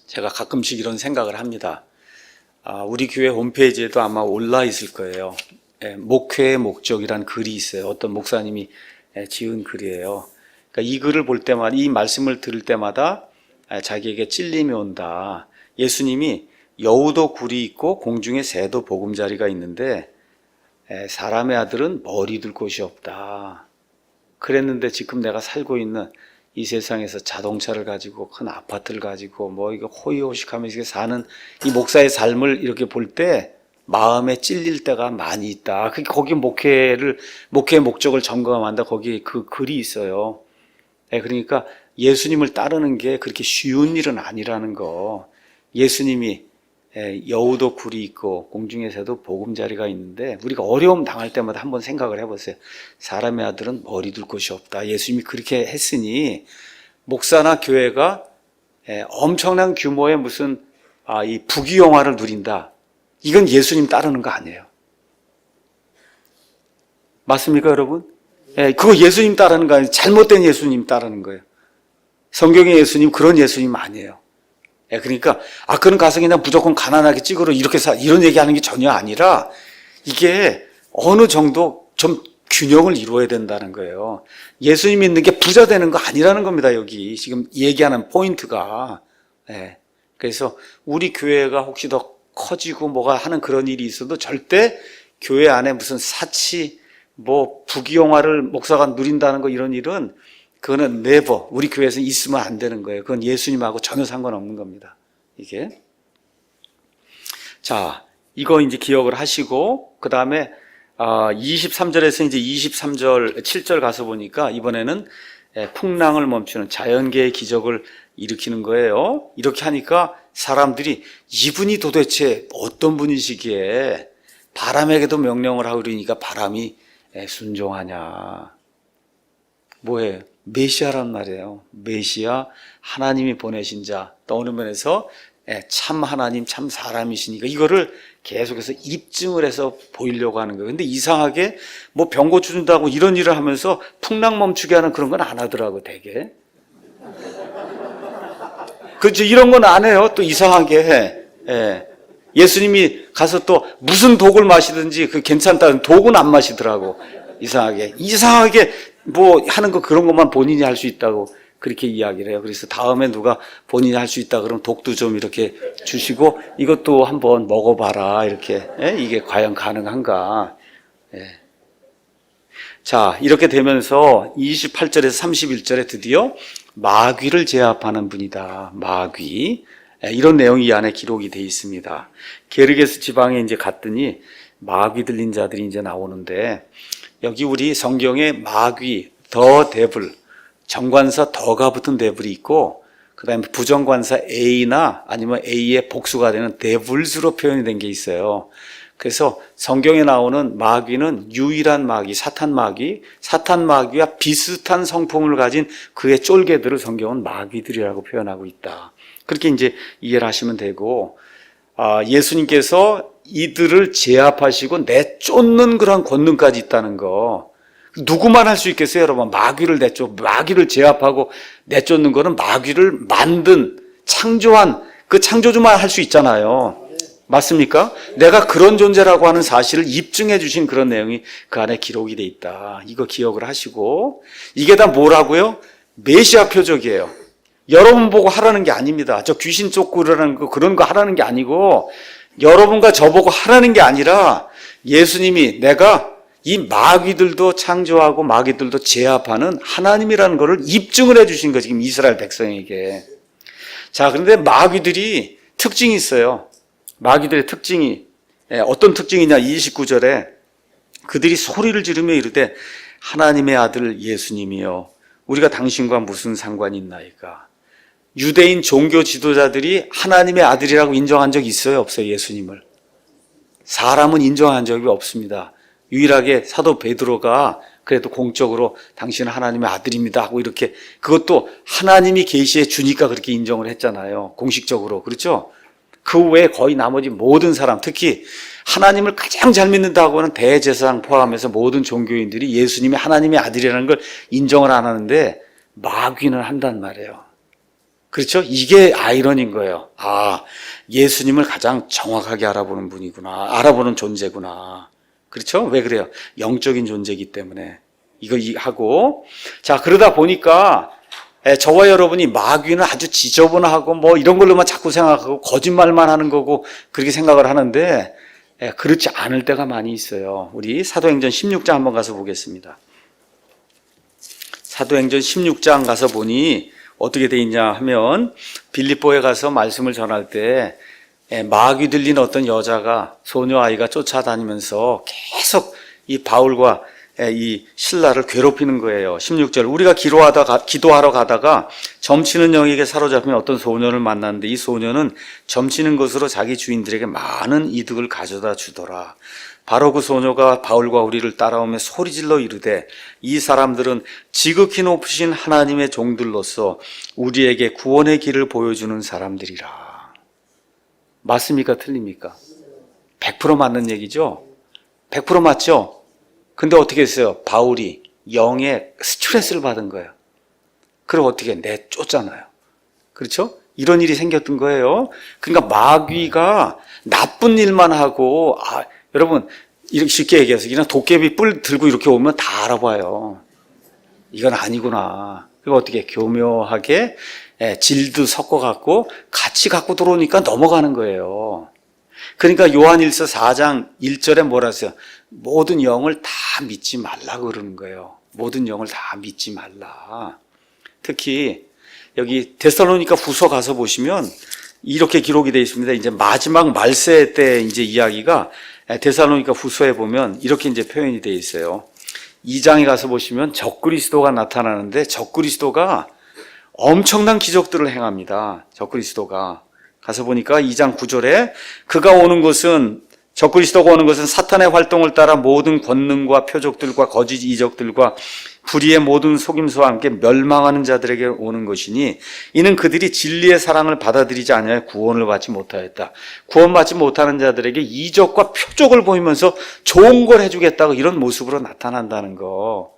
제가 가끔씩 이런 생각을 합니다. 우리 교회 홈페이지에도 아마 올라 있을 거예요. 목회의 목적이란 글이 있어요. 어떤 목사님이 지은 글이에요. 그러니까 이 글을 볼 때마다, 이 말씀을 들을 때마다 자기에게 찔림이 온다. 예수님이 여우도 굴이 있고 공중에 새도 보금자리가 있는데 사람의 아들은 머리 둘 곳이 없다. 그랬는데 지금 내가 살고 있는 이 세상에서 자동차를 가지고 큰 아파트를 가지고 뭐 이거 호의호식하면서 사는 이 목사의 삶을 이렇게 볼 때 마음에 찔릴 때가 많이 있다. 거기 목회의 목적을 점검한다. 거기 그 글이 있어요. 그러니까 예수님을 따르는 게 그렇게 쉬운 일은 아니라는 거. 예수님이 여우도 굴이 있고 공중의 새도 보금자리가 있는데 우리가 어려움 당할 때마다 한번 생각을 해보세요. 사람의 아들은 머리 둘 곳이 없다. 예수님이 그렇게 했으니 목사나 교회가 엄청난 규모의 무슨 이 부귀영화를 누린다. 이건 예수님 따르는 거 아니에요. 맞습니까, 여러분? 그거 예수님 따르는 거 아니에요. 잘못된 예수님 따르는 거예요. 성경의 예수님 그런 예수님 아니에요. 그러니까 그런 가서 그냥 무조건 가난하게 찍으러 이렇게 이런 얘기하는 게 전혀 아니라 이게 어느 정도 좀 균형을 이루어야 된다는 거예요. 예수님 믿는 게 부자 되는 거 아니라는 겁니다. 여기 지금 얘기하는 포인트가. 그래서 우리 교회가 혹시 더 커지고 뭐가 하는 그런 일이 있어도 절대 교회 안에 무슨 사치 뭐 부귀영화를 목사가 누린다는 거, 이런 일은 그거는 never, 우리 교회에서 있으면 안 되는 거예요. 그건 예수님하고 전혀 상관없는 겁니다. 이게. 자, 이거 이제 기억을 하시고, 그 다음에 23절에서 이제 23절, 7절 가서 보니까 이번에는 풍랑을 멈추는 자연계의 기적을 일으키는 거예요. 이렇게 하니까 사람들이 이분이 도대체 어떤 분이시기에 바람에게도 명령을 하고 그러니까 바람이 순종하냐. 뭐예요? 메시아란 말이에요. 메시아, 하나님이 보내신 자. 또 어느 면에서 참 하나님, 참 사람이시니까 이거를 계속해서 입증을 해서 보이려고 하는 거예요. 근데 이상하게 뭐 병 고쳐준다고 이런 일을 하면서 풍랑 멈추게 하는 그런 건 안 하더라고, 되게. 그렇죠. 이런 건 안 해요. 또 이상하게. 예수님이 가서 또 무슨 독을 마시든지 그 괜찮다는 독은 안 마시더라고. 이상하게 뭐 하는 거 그런 것만 본인이 할 수 있다고. 그렇게 이야기를 해요. 그래서 다음에 누가 본인이 할 수 있다 그러면 독도 좀 이렇게 주시고 이것도 한번 먹어봐라 이렇게. 예? 이게 과연 가능한가. 예. 자, 이렇게 되면서 28절에서 31절에 드디어 마귀를 제압하는 분이다. 마귀. 예, 이런 내용이 이 안에 기록이 되어 있습니다. 게르게스 지방에 이제 갔더니 마귀 들린 자들이 이제 나오는데 여기 우리 성경에 마귀, 더 데블, 정관사 더가 붙은 데블이 있고 그 다음에 부정관사 A나 아니면 A의 복수가 되는 데블스로 표현이 된 게 있어요. 그래서 성경에 나오는 마귀는 유일한 마귀, 사탄 마귀와 비슷한 성품을 가진 그의 쫄개들을 성경은 마귀들이라고 표현하고 있다. 그렇게 이제 이해를 하시면 되고, 예수님께서 이들을 제압하시고 내쫓는 그런 권능까지 있다는 거. 누구만 할 수 있겠어요, 여러분? 마귀를 제압하고 내쫓는 거는 마귀를 만든, 창조한 그 창조주만 할 수 있잖아요. 맞습니까? 내가 그런 존재라고 하는 사실을 입증해 주신 그런 내용이 그 안에 기록이 돼 있다. 이거 기억을 하시고, 이게 다 뭐라고요? 메시아 표적이에요. 여러분 보고 하라는 게 아닙니다. 저 귀신 쫓고라는 거 그런 거 하라는 게 아니고, 여러분과 저보고 하라는 게 아니라 예수님이 내가 이 마귀들도 창조하고 마귀들도 제압하는 하나님이라는 것을 입증을 해 주신 거지, 지금 이스라엘 백성에게. 자, 그런데 마귀들이 특징이 있어요. 마귀들의 특징이 어떤 특징이냐? 29절에 그들이 소리를 지르며 이르되 하나님의 아들 예수님이여 우리가 당신과 무슨 상관이 있나이까. 유대인 종교 지도자들이 하나님의 아들이라고 인정한 적이 있어요? 없어요? 예수님을. 사람은 인정한 적이 없습니다. 유일하게 사도 베드로가 그래도 공적으로 당신은 하나님의 아들입니다 하고 이렇게, 그것도 하나님이 계시해 주니까 그렇게 인정을 했잖아요. 공식적으로. 그렇죠? 그 외에 거의 나머지 모든 사람, 특히 하나님을 가장 잘 믿는다고 하는 대제사장 포함해서 모든 종교인들이 예수님이 하나님의 아들이라는 걸 인정을 안 하는데 마귀는 한단 말이에요. 그렇죠? 이게 아이러니인 거예요. 예수님을 가장 정확하게 알아보는 분이구나. 알아보는 존재구나. 그렇죠? 왜 그래요? 영적인 존재이기 때문에. 이거 하고. 자, 그러다 보니까 저와 여러분이 마귀는 아주 지저분하고 뭐 이런 걸로만 자꾸 생각하고 거짓말만 하는 거고 그렇게 생각을 하는데 그렇지 않을 때가 많이 있어요. 우리 사도행전 16장 한번 가서 보겠습니다. 사도행전 16장 가서 보니 어떻게 돼 있냐 하면 빌립보에 가서 말씀을 전할 때 마귀 들린 어떤 여자가, 소녀 아이가 쫓아다니면서 계속 이 바울과 이 신라를 괴롭히는 거예요. 16절 우리가 기도하러 가다가 점치는 영에게 사로잡히면 어떤 소년을 만났는데 이 소년은 점치는 것으로 자기 주인들에게 많은 이득을 가져다 주더라. 바로 그 소녀가 바울과 우리를 따라오며 소리질러 이르되 이 사람들은 지극히 높으신 하나님의 종들로서 우리에게 구원의 길을 보여주는 사람들이라. 맞습니까? 틀립니까? 100% 맞는 얘기죠? 100% 맞죠? 근데 어떻게 했어요? 바울이 영의 스트레스를 받은 거예요. 그럼 어떻게 내쫓잖아요. 그렇죠? 이런 일이 생겼던 거예요. 그러니까 마귀가 나쁜 일만 하고, 여러분, 이렇게 쉽게 얘기해서 그냥 도깨비 뿔 들고 이렇게 오면 다 알아봐요. 이건 아니구나. 그리고 어떻게 교묘하게 질도 섞어갖고 같이 갖고 들어오니까 넘어가는 거예요. 그러니까 요한일서 4장 1절에 뭐라 했어요? 모든 영을 다 믿지 말라고 그러는 거예요. 모든 영을 다 믿지 말라. 특히 여기 데살로니가 후서 가서 보시면 이렇게 기록이 되어 있습니다. 이제 마지막 말세 때 이제 이야기가 데살로니가 후서에 보면 이렇게 이제 표현이 되어 있어요. 2장에 가서 보시면 적그리스도가 나타나는데 적그리스도가 엄청난 기적들을 행합니다. 적그리스도가. 가서 보니까 2장 9절에 적그리스도가 오는 것은 사탄의 활동을 따라 모든 권능과 표적들과 거짓 이적들과 불의의 모든 속임수와 함께 멸망하는 자들에게 오는 것이니 이는 그들이 진리의 사랑을 받아들이지 아니하여 구원을 받지 못하였다. 구원받지 못하는 자들에게 이적과 표적을 보이면서 좋은 걸 해주겠다고 이런 모습으로 나타난다는 거.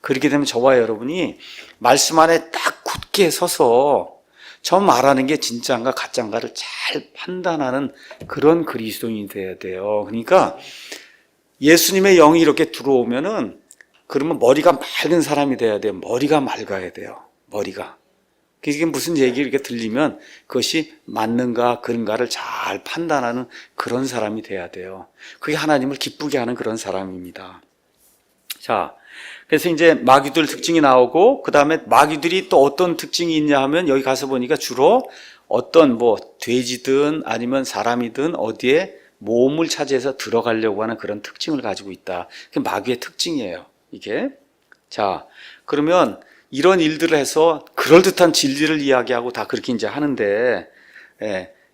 그렇게 되면 저와 여러분이 말씀 안에 딱 굳게 서서 저 말하는 게 진짜인가 가짜인가를 잘 판단하는 그런 그리스도인이 돼야 돼요. 그러니까 예수님의 영이 이렇게 들어오면은 그러면 머리가 맑은 사람이 돼야 돼요. 머리가 맑아야 돼요. 머리가. 이게 무슨 얘기 이렇게 들리면 그것이 맞는가 그런가를 잘 판단하는 그런 사람이 돼야 돼요. 그게 하나님을 기쁘게 하는 그런 사람입니다. 자, 그래서 이제 마귀들 특징이 나오고, 그 다음에 마귀들이 또 어떤 특징이 있냐 하면 여기 가서 보니까 주로 어떤 뭐 돼지든 아니면 사람이든 어디에 몸을 차지해서 들어가려고 하는 그런 특징을 가지고 있다. 그게 마귀의 특징이에요, 이게. 자, 그러면 이런 일들을 해서 그럴듯한 진리를 이야기하고 다 그렇게 이제 하는데,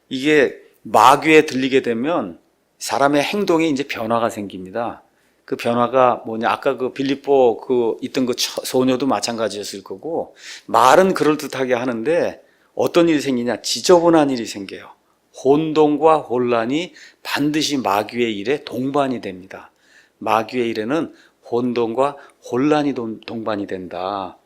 이게 마귀에 들리게 되면 사람의 행동에 이제 변화가 생깁니다. 그 변화가 뭐냐, 아까 그 빌립보 있던 그 소녀도 마찬가지였을 거고, 말은 그럴듯하게 하는데 어떤 일이 생기냐, 지저분한 일이 생겨요. 혼돈과 혼란이 반드시 마귀의 일에 동반이 됩니다. 마귀의 일에는 혼돈과 혼란이 동반이 된다.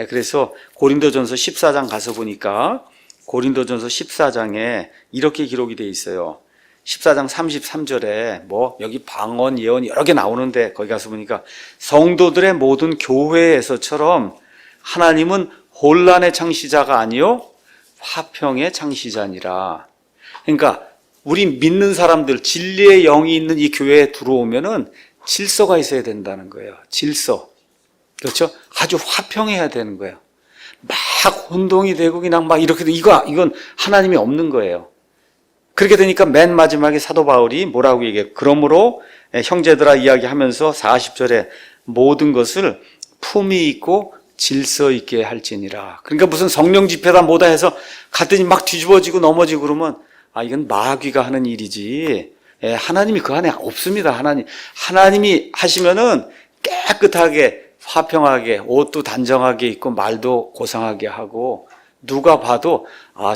그래서 고린도전서 14장 가서 보니까 고린도전서 14장에 이렇게 기록이 되어 있어요. 14장 33절에 뭐 여기 방언, 예언 여러 개 나오는데 거기 가서 보니까 성도들의 모든 교회에서처럼 하나님은 혼란의 창시자가 아니요 화평의 창시자니라. 그러니까 우리 믿는 사람들, 진리의 영이 있는 이 교회에 들어오면은 질서가 있어야 된다는 거예요. 질서. 그렇죠? 아주 화평해야 되는 거예요. 막 혼동이 되고 그냥 막 이렇게 이건 하나님이 없는 거예요. 그렇게 되니까 맨 마지막에 사도 바울이 뭐라고 얘기해요? 그러므로 형제들아 이야기하면서 40절에 모든 것을 품위 있고 질서 있게 할지니라. 그러니까 무슨 성령 집회다 뭐다 해서 갔더니 막 뒤집어지고 넘어지고 그러면 이건 마귀가 하는 일이지. 하나님이 그 안에 없습니다. 하나님이 하시면은 깨끗하게 화평하게 옷도 단정하게 입고 말도 고상하게 하고 누가 봐도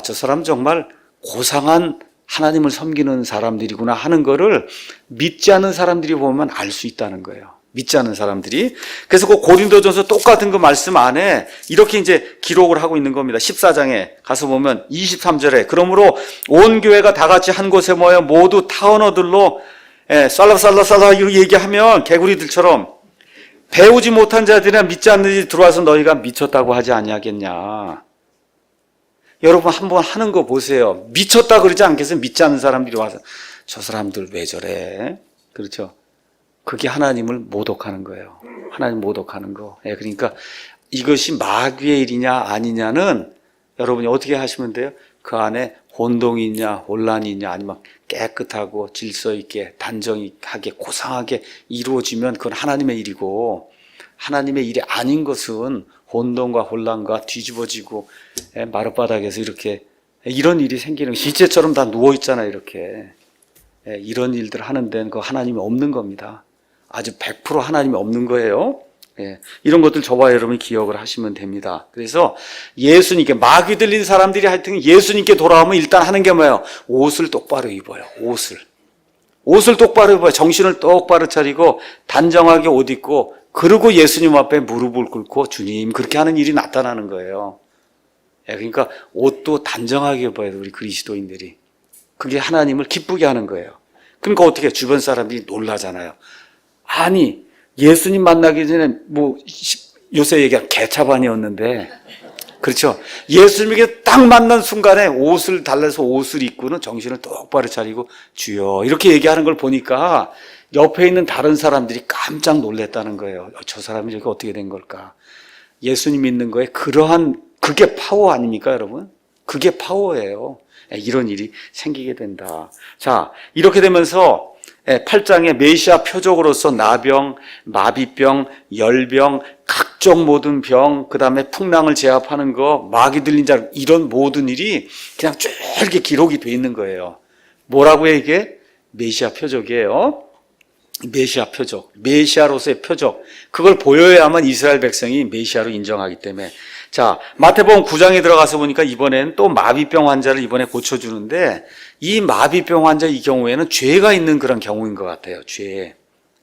저 사람 정말 고상한 하나님을 섬기는 사람들이구나 하는 거를 믿지 않는 사람들이 보면 알 수 있다는 거예요. 믿지 않는 사람들이. 그래서 그 고린도전서 똑같은 그 말씀 안에 이렇게 이제 기록을 하고 있는 겁니다. 14장에 가서 보면 23절에 그러므로 온 교회가 다 같이 한 곳에 모여 모두 타언어들로 쌀라쌀라쌀라 이렇게 얘기하면 개구리들처럼 배우지 못한 자들이나 믿지 않는 자들이 들어와서 너희가 미쳤다고 하지 아니하겠냐. 여러분 한번 하는 거 보세요. 미쳤다 그러지 않겠어요? 믿지 않는 사람들이 와서 저 사람들 왜 저래? 그렇죠? 그게 하나님을 모독하는 거예요. 하나님 모독하는 거. 그러니까 이것이 마귀의 일이냐 아니냐는 여러분이 어떻게 하시면 돼요? 그 안에 혼동이 있냐 혼란이 있냐 아니면 깨끗하고 질서 있게 단정하게 고상하게 이루어지면 그건 하나님의 일이고, 하나님의 일이 아닌 것은 혼돈과 혼란과 뒤집어지고 마룻바닥에서 이렇게 이런 일이 생기는, 시체처럼 다 누워있잖아요. 이렇게 이런 일들 하는 데는 그 하나님이 없는 겁니다. 아주 100% 하나님이 없는 거예요. 이런 것들 저와 여러분이 기억을 하시면 됩니다. 그래서 예수님께 마귀 들린 사람들이 하여튼 예수님께 돌아오면 일단 하는 게 뭐예요? 옷을 똑바로 입어요. 옷을 똑바로 입어요. 정신을 똑바로 차리고 단정하게 옷 입고 그러고 예수님 앞에 무릎을 꿇고 주님 그렇게 하는 일이 나타나는 거예요. 그러니까 옷도 단정하게 입어야 돼요. 우리 그리스도인들이. 그게 하나님을 기쁘게 하는 거예요. 그러니까 어떻게 주변 사람들이 놀라잖아요. 아니 예수님 만나기 전에 뭐 요새 얘기한 개차반이었는데, 그렇죠? 예수님에게 딱 만난 순간에 옷을 달래서 옷을 입고는 정신을 똑바로 차리고 주여 이렇게 얘기하는 걸 보니까 옆에 있는 다른 사람들이 깜짝 놀랐다는 거예요. 저 사람이 이렇게 어떻게 된 걸까? 예수님 믿는 거에 그게 파워 아닙니까, 여러분? 그게 파워예요. 이런 일이 생기게 된다. 자, 이렇게 되면서 8장에 메시아 표적으로서 나병, 마비병, 열병, 각종 모든 병, 그 다음에 풍랑을 제압하는 거, 마귀 들린 자, 이런 모든 일이 그냥 쭉 이렇게 기록이 돼 있는 거예요. 뭐라고 해 이게? 메시아 표적이에요. 메시아 표적, 메시아로서의 표적. 그걸 보여야만 이스라엘 백성이 메시아로 인정하기 때문에. 자, 마태복음 9장에 들어가서 보니까 이번엔 또 마비병 환자를 이번에 고쳐주는데, 이 마비병 환자 이 경우에는 죄가 있는 그런 경우인 것 같아요. 죄.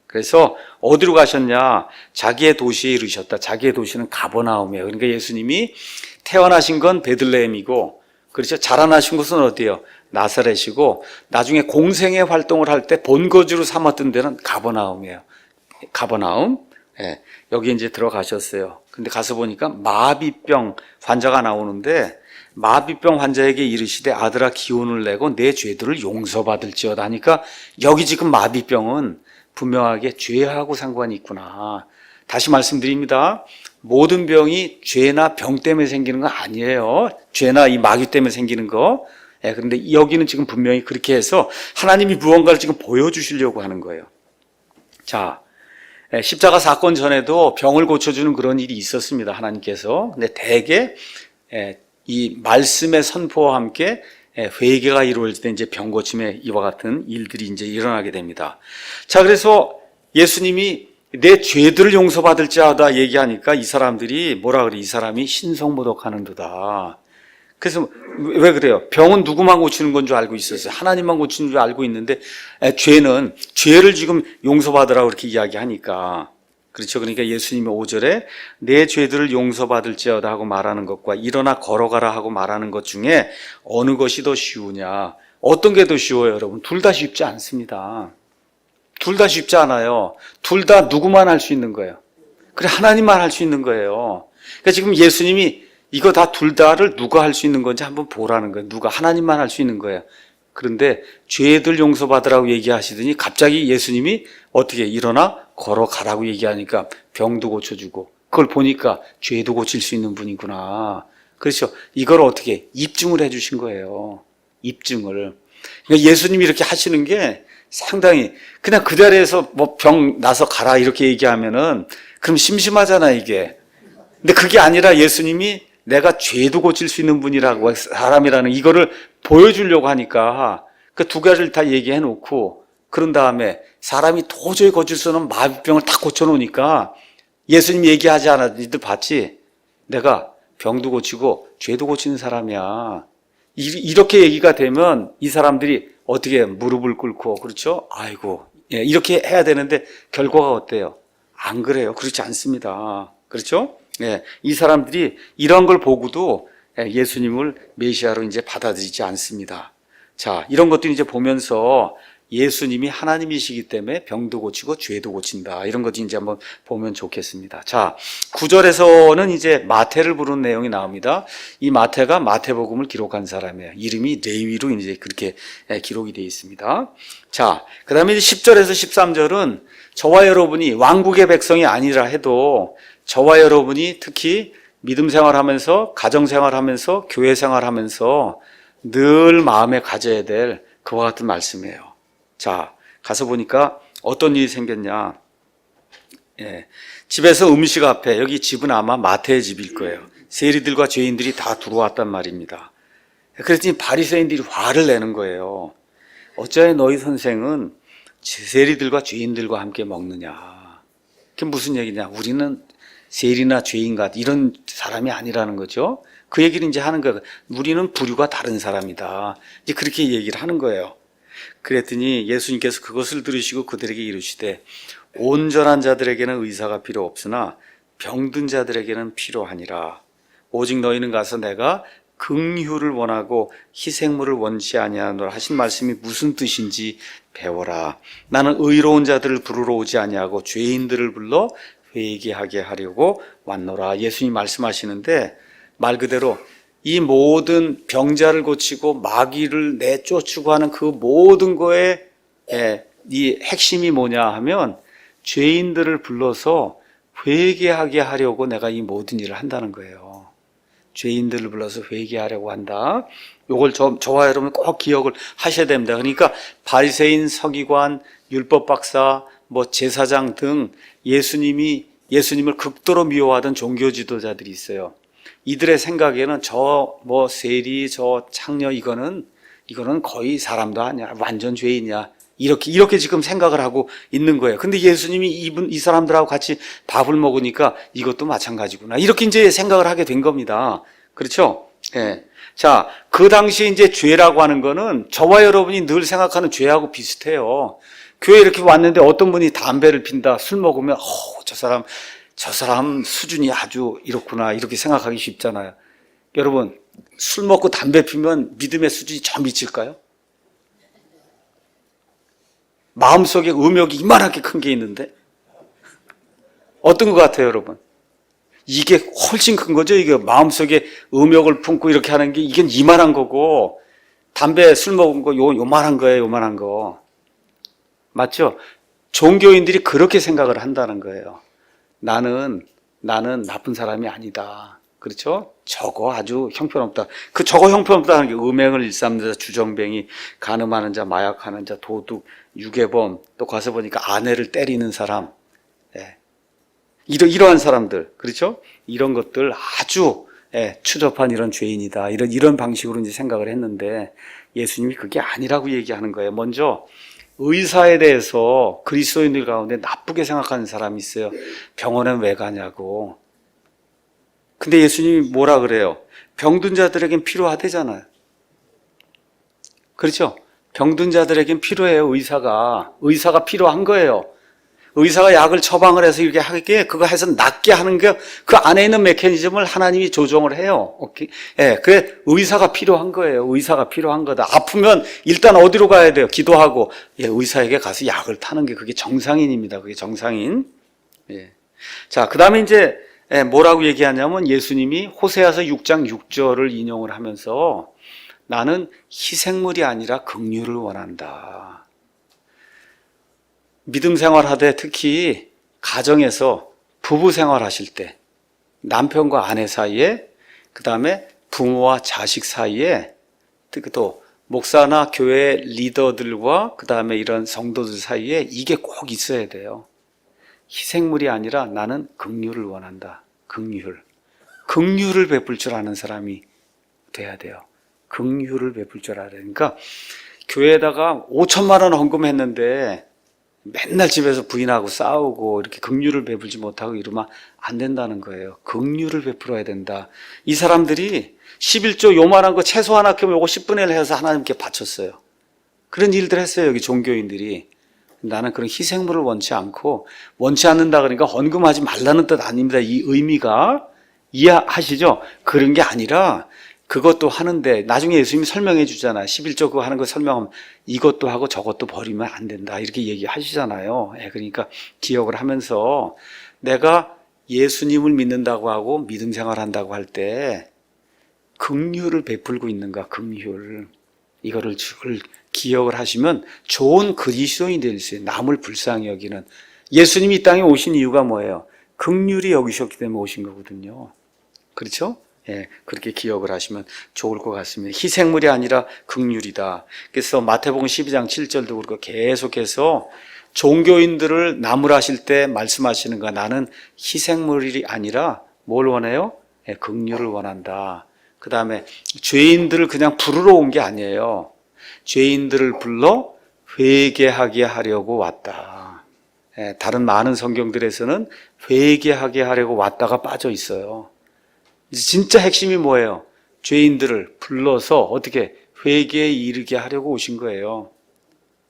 그래서 어디로 가셨냐? 자기의 도시에 이르셨다. 자기의 도시는 가버나움이에요. 그러니까 예수님이 태어나신 건 베들레헴이고, 그렇죠? 자라나신 곳은 어디예요? 나사렛이고, 나중에 공생의 활동을 할 때 본거지로 삼았던 데는 가버나움이에요. 가버나움. 예, 여기 이제 들어가셨어요. 근데 가서 보니까 마비병 환자가 나오는데 마비병 환자에게 이르시되 아들아 기운을 내고 내 죄들을 용서받을지어다 하니까 여기 지금 마비병은 분명하게 죄하고 상관이 있구나. 다시 말씀드립니다. 모든 병이 죄나 병 때문에 생기는 거 아니에요. 죄나 이 마귀 때문에 생기는 거. 예, 그런데 여기는 지금 분명히 그렇게 해서 하나님이 무언가를 지금 보여주시려고 하는 거예요. 자, 십자가 사건 전에도 병을 고쳐주는 그런 일이 있었습니다. 하나님께서. 근데 대개 이 말씀의 선포와 함께 회개가 이루어질 때 이제 병 고침의 이와 같은 일들이 이제 일어나게 됩니다. 자, 그래서 예수님이 내 죄들을 용서받을지어다 얘기하니까 이 사람들이 뭐라 그래? 이 사람이 신성모독하는도다. 그래서 왜 그래요? 병은 누구만 고치는 건 줄 알고 있었어요. 하나님만 고치는 줄 알고 있는데 죄는 죄를 지금 용서받으라고 그렇게 이야기하니까 그렇죠. 그러니까 예수님이 5절에 내 죄들을 용서받을지어다 하고 말하는 것과 일어나 걸어가라 하고 말하는 것 중에 어느 것이 더 쉬우냐? 어떤 게 더 쉬워요, 여러분? 둘 다 쉽지 않습니다. 둘 다 쉽지 않아요. 둘 다 누구만 할 수 있는 거예요. 그래, 하나님만 할 수 있는 거예요. 그러니까 지금 예수님이 이거 다 둘 다를 누가 할 수 있는 건지 한번 보라는 거예요. 누가 하나님만 할 수 있는 거예요. 그런데 죄들 용서받으라고 얘기하시더니 갑자기 예수님이 어떻게 일어나 걸어가라고 얘기하니까 병도 고쳐주고 그걸 보니까 죄도 고칠 수 있는 분이구나. 그렇죠. 이걸 어떻게 입증을 해주신 거예요. 입증을. 그러니까 예수님이 이렇게 하시는 게 상당히 그냥 그 자리에서 뭐 병 나서 가라 이렇게 얘기하면은 그럼 심심하잖아 이게. 근데 그게 아니라 예수님이 내가 죄도 고칠 수 있는 분이라고 사람이라는 이거를 보여주려고 하니까 그 두 가지를 다 얘기해 놓고 그런 다음에 사람이 도저히 고칠 수 없는 마비병을 다 고쳐놓으니까 예수님 얘기하지 않았는데 니들 봤지? 내가 병도 고치고 죄도 고치는 사람이야. 이렇게 얘기가 되면 이 사람들이 어떻게 무릎을 꿇고 그렇죠? 아이고 이렇게 해야 되는데 결과가 어때요? 안 그래요. 그렇지 않습니다. 그렇죠? 예, 이 사람들이 이런 걸 보고도 예수님을 메시아로 이제 받아들이지 않습니다. 자, 이런 것도 이제 보면서 예수님이 하나님이시기 때문에 병도 고치고 죄도 고친다. 이런 것도 이제 한번 보면 좋겠습니다. 자, 9절에서는 이제 마태를 부르는 내용이 나옵니다. 이 마태가 마태복음을 기록한 사람이에요. 이름이 레위로 이제 그렇게 기록이 되어 있습니다. 자, 그 다음에 10절에서 13절은 저와 여러분이 왕국의 백성이 아니라 해도 저와 여러분이 특히 믿음 생활하면서 가정 생활하면서 교회 생활하면서 늘 마음에 가져야 될 그와 같은 말씀이에요. 자, 가서 보니까 어떤 일이 생겼냐. 집에서 음식 앞에 여기 집은 아마 마태의 집일 거예요. 세리들과 죄인들이 다 들어왔단 말입니다. 그랬더니 바리새인들이 화를 내는 거예요. 어찌하여 너희 선생은 세리들과 죄인들과 함께 먹느냐. 그게 무슨 얘기냐. 우리는 세리나 죄인가 이런 사람이 아니라는 거죠. 그 얘기를 이제 하는 거예요. 우리는 부류가 다른 사람이다. 이제 그렇게 얘기를 하는 거예요. 그랬더니 예수님께서 그것을 들으시고 그들에게 이르시되 온전한 자들에게는 의사가 필요 없으나 병든 자들에게는 필요하니라. 오직 너희는 가서 내가 긍휼을 원하고 희생물을 원치 아니하노라 하신 말씀이 무슨 뜻인지 배워라. 나는 의로운 자들을 부르러 오지 아니하고 죄인들을 불러 회개하게 하려고 왔노라. 예수님이 말씀하시는데 말 그대로 이 모든 병자를 고치고 마귀를 내쫓으고 하는 그 모든 거에 이 핵심이 뭐냐 하면 죄인들을 불러서 회개하게 하려고 내가 이 모든 일을 한다는 거예요. 죄인들을 불러서 회개하려고 한다. 이걸 저와 여러분 꼭 기억을 하셔야 됩니다. 그러니까 바리새인, 서기관, 율법 박사, 뭐 제사장 등 예수님을 극도로 미워하던 종교 지도자들이 있어요. 이들의 생각에는 저 뭐 세리, 저 창녀 이거는 거의 사람도 아니야. 완전 죄인이야. 이렇게 지금 생각을 하고 있는 거예요. 근데 예수님이 이 사람들하고 같이 밥을 먹으니까 이것도 마찬가지구나. 이렇게 이제 생각을 하게 된 겁니다. 그렇죠? 예. 자, 그 당시에 이제 죄라고 하는 거는 저와 여러분이 늘 생각하는 죄하고 비슷해요. 교회에 이렇게 왔는데 어떤 분이 담배를 핀다, 술 먹으면, 저 사람 수준이 아주 이렇구나, 이렇게 생각하기 쉽잖아요. 여러분, 술 먹고 담배 피면 믿음의 수준이 저 미칠까요? 마음속에 음욕이 이만하게 큰 게 있는데? 어떤 것 같아요, 여러분? 이게 훨씬 큰 거죠. 이게 마음속에 음욕을 품고 이렇게 하는 게 이게 이만한 거고, 담배 술 먹은 거 요만한 거예요, 요만한 거. 맞죠? 종교인들이 그렇게 생각을 한다는 거예요. 나는 나쁜 사람이 아니다. 그렇죠? 저거 아주 형편없다. 저거 형편없다는 게 음행을 일삼는 자, 주정뱅이, 간음하는 자, 마약하는 자, 도둑, 유괴범, 또 가서 보니까 아내를 때리는 사람, 예. 이러한 사람들, 그렇죠? 이런 것들 아주 추접한 이런 죄인이다. 이런 방식으로 이제 생각을 했는데 예수님이 그게 아니라고 얘기하는 거예요. 먼저 의사에 대해서 그리스도인들 가운데 나쁘게 생각하는 사람이 있어요. 병원엔 왜 가냐고. 근데 예수님이 뭐라 그래요? 병든 자들에겐 필요하대잖아요. 그렇죠? 병든 자들에겐 필요해요, 의사가 필요한 거예요. 의사가 약을 처방을 해서 이렇게 하게, 그거 해서 낫게 하는 게 그 안에 있는 메커니즘을 하나님이 조정을 해요. 오케이? 예, 그래, 의사가 필요한 거예요. 의사가 필요한 거다. 아프면 일단 어디로 가야 돼요? 기도하고, 예, 의사에게 가서 약을 타는 게 그게 정상인입니다. 그게 정상인. 예. 자, 그 다음에 이제, 뭐라고 얘기하냐면 예수님이 호세아서 6장 6절을 인용을 하면서 나는 희생물이 아니라 긍휼을 원한다. 믿음 생활하되 특히 가정에서 부부 생활하실 때 남편과 아내 사이에, 그 다음에 부모와 자식 사이에, 또 목사나 교회 리더들과 그 다음에 이런 성도들 사이에 이게 꼭 있어야 돼요. 희생물이 아니라 나는 긍휼을 원한다. 긍휼을 베풀 줄 아는 사람이 돼야 돼요. 긍휼을 베풀 줄 알아야 되니까 교회에다가 5천만 원 헌금했는데 맨날 집에서 부인하고 싸우고 이렇게 긍휼을 베풀지 못하고 이러면 안 된다는 거예요. 긍휼을 베풀어야 된다. 이 사람들이 11조 요만한 거 채소 하나 키우면 요거 10분의 1 해서 하나님께 바쳤어요. 그런 일들 했어요, 여기 종교인들이. 나는 그런 희생물을 원치 않고, 원치 않는다 그러니까 헌금하지 말라는 뜻 아닙니다. 이 의미가 이해하시죠? 그런 게 아니라 그것도 하는데 나중에 예수님이 설명해 주잖아요. 11조 그거 하는 거 설명하면 이것도 하고 저것도 버리면 안 된다 이렇게 얘기하시잖아요. 그러니까 기억을 하면서 내가 예수님을 믿는다고 하고 믿음 생활한다고 할 때 긍휼을 베풀고 있는가, 긍휼. 이거를 기억을 하시면 좋은 그리스도인이 될 수 있어요. 남을 불쌍히 여기는. 예수님이 이 땅에 오신 이유가 뭐예요? 긍휼히 여기셨기 때문에 오신 거거든요. 그렇죠? 예, 그렇게 기억을 하시면 좋을 것 같습니다. 희생물이 아니라 긍휼이다. 그래서 마태복음 12장 7절도 그렇고 계속해서 종교인들을 나무라실 때 말씀하시는 거, 나는 희생물이 아니라 뭘 원해요? 예, 긍휼을 원한다. 그 다음에 죄인들을 그냥 부르러 온 게 아니에요. 죄인들을 불러 회개하게 하려고 왔다. 다른 많은 성경들에서는 회개하게 하려고 왔다가 빠져 있어요. 진짜 핵심이 뭐예요? 죄인들을 불러서 어떻게 회개에 이르게 하려고 오신 거예요.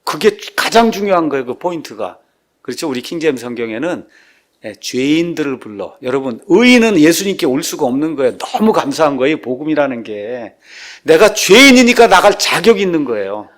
그게 가장 중요한 거예요, 그 포인트가. 그렇죠? 우리 킹제임스 성경에는 죄인들을 불러. 여러분, 의인은 예수님께 올 수가 없는 거예요. 너무 감사한 거예요, 복음이라는 게. 내가 죄인이니까 나갈 자격이 있는 거예요.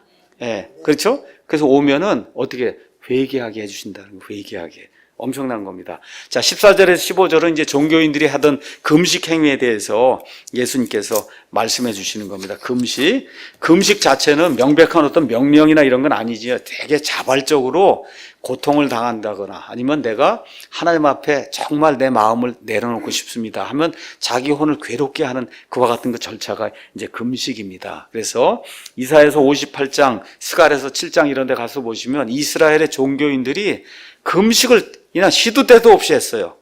그렇죠? 그래서 오면은 어떻게 회개하게 해주신다는 거예요, 회개하게. 엄청난 겁니다. 자, 14절에서 15절은 이제 종교인들이 하던 금식 행위에 대해서 예수님께서 말씀해 주시는 겁니다. 금식 자체는 명백한 어떤 명령이나 이런 건 아니지요. 되게 자발적으로 고통을 당한다거나 아니면 내가 하나님 앞에 정말 내 마음을 내려놓고 싶습니다 하면 자기 혼을 괴롭게 하는 그와 같은 그 절차가 이제 금식입니다. 그래서 이사야서 58장, 스갈에서 7장 이런 데 가서 보시면 이스라엘의 종교인들이 금식을 이나 시도 때도 없이 했어요.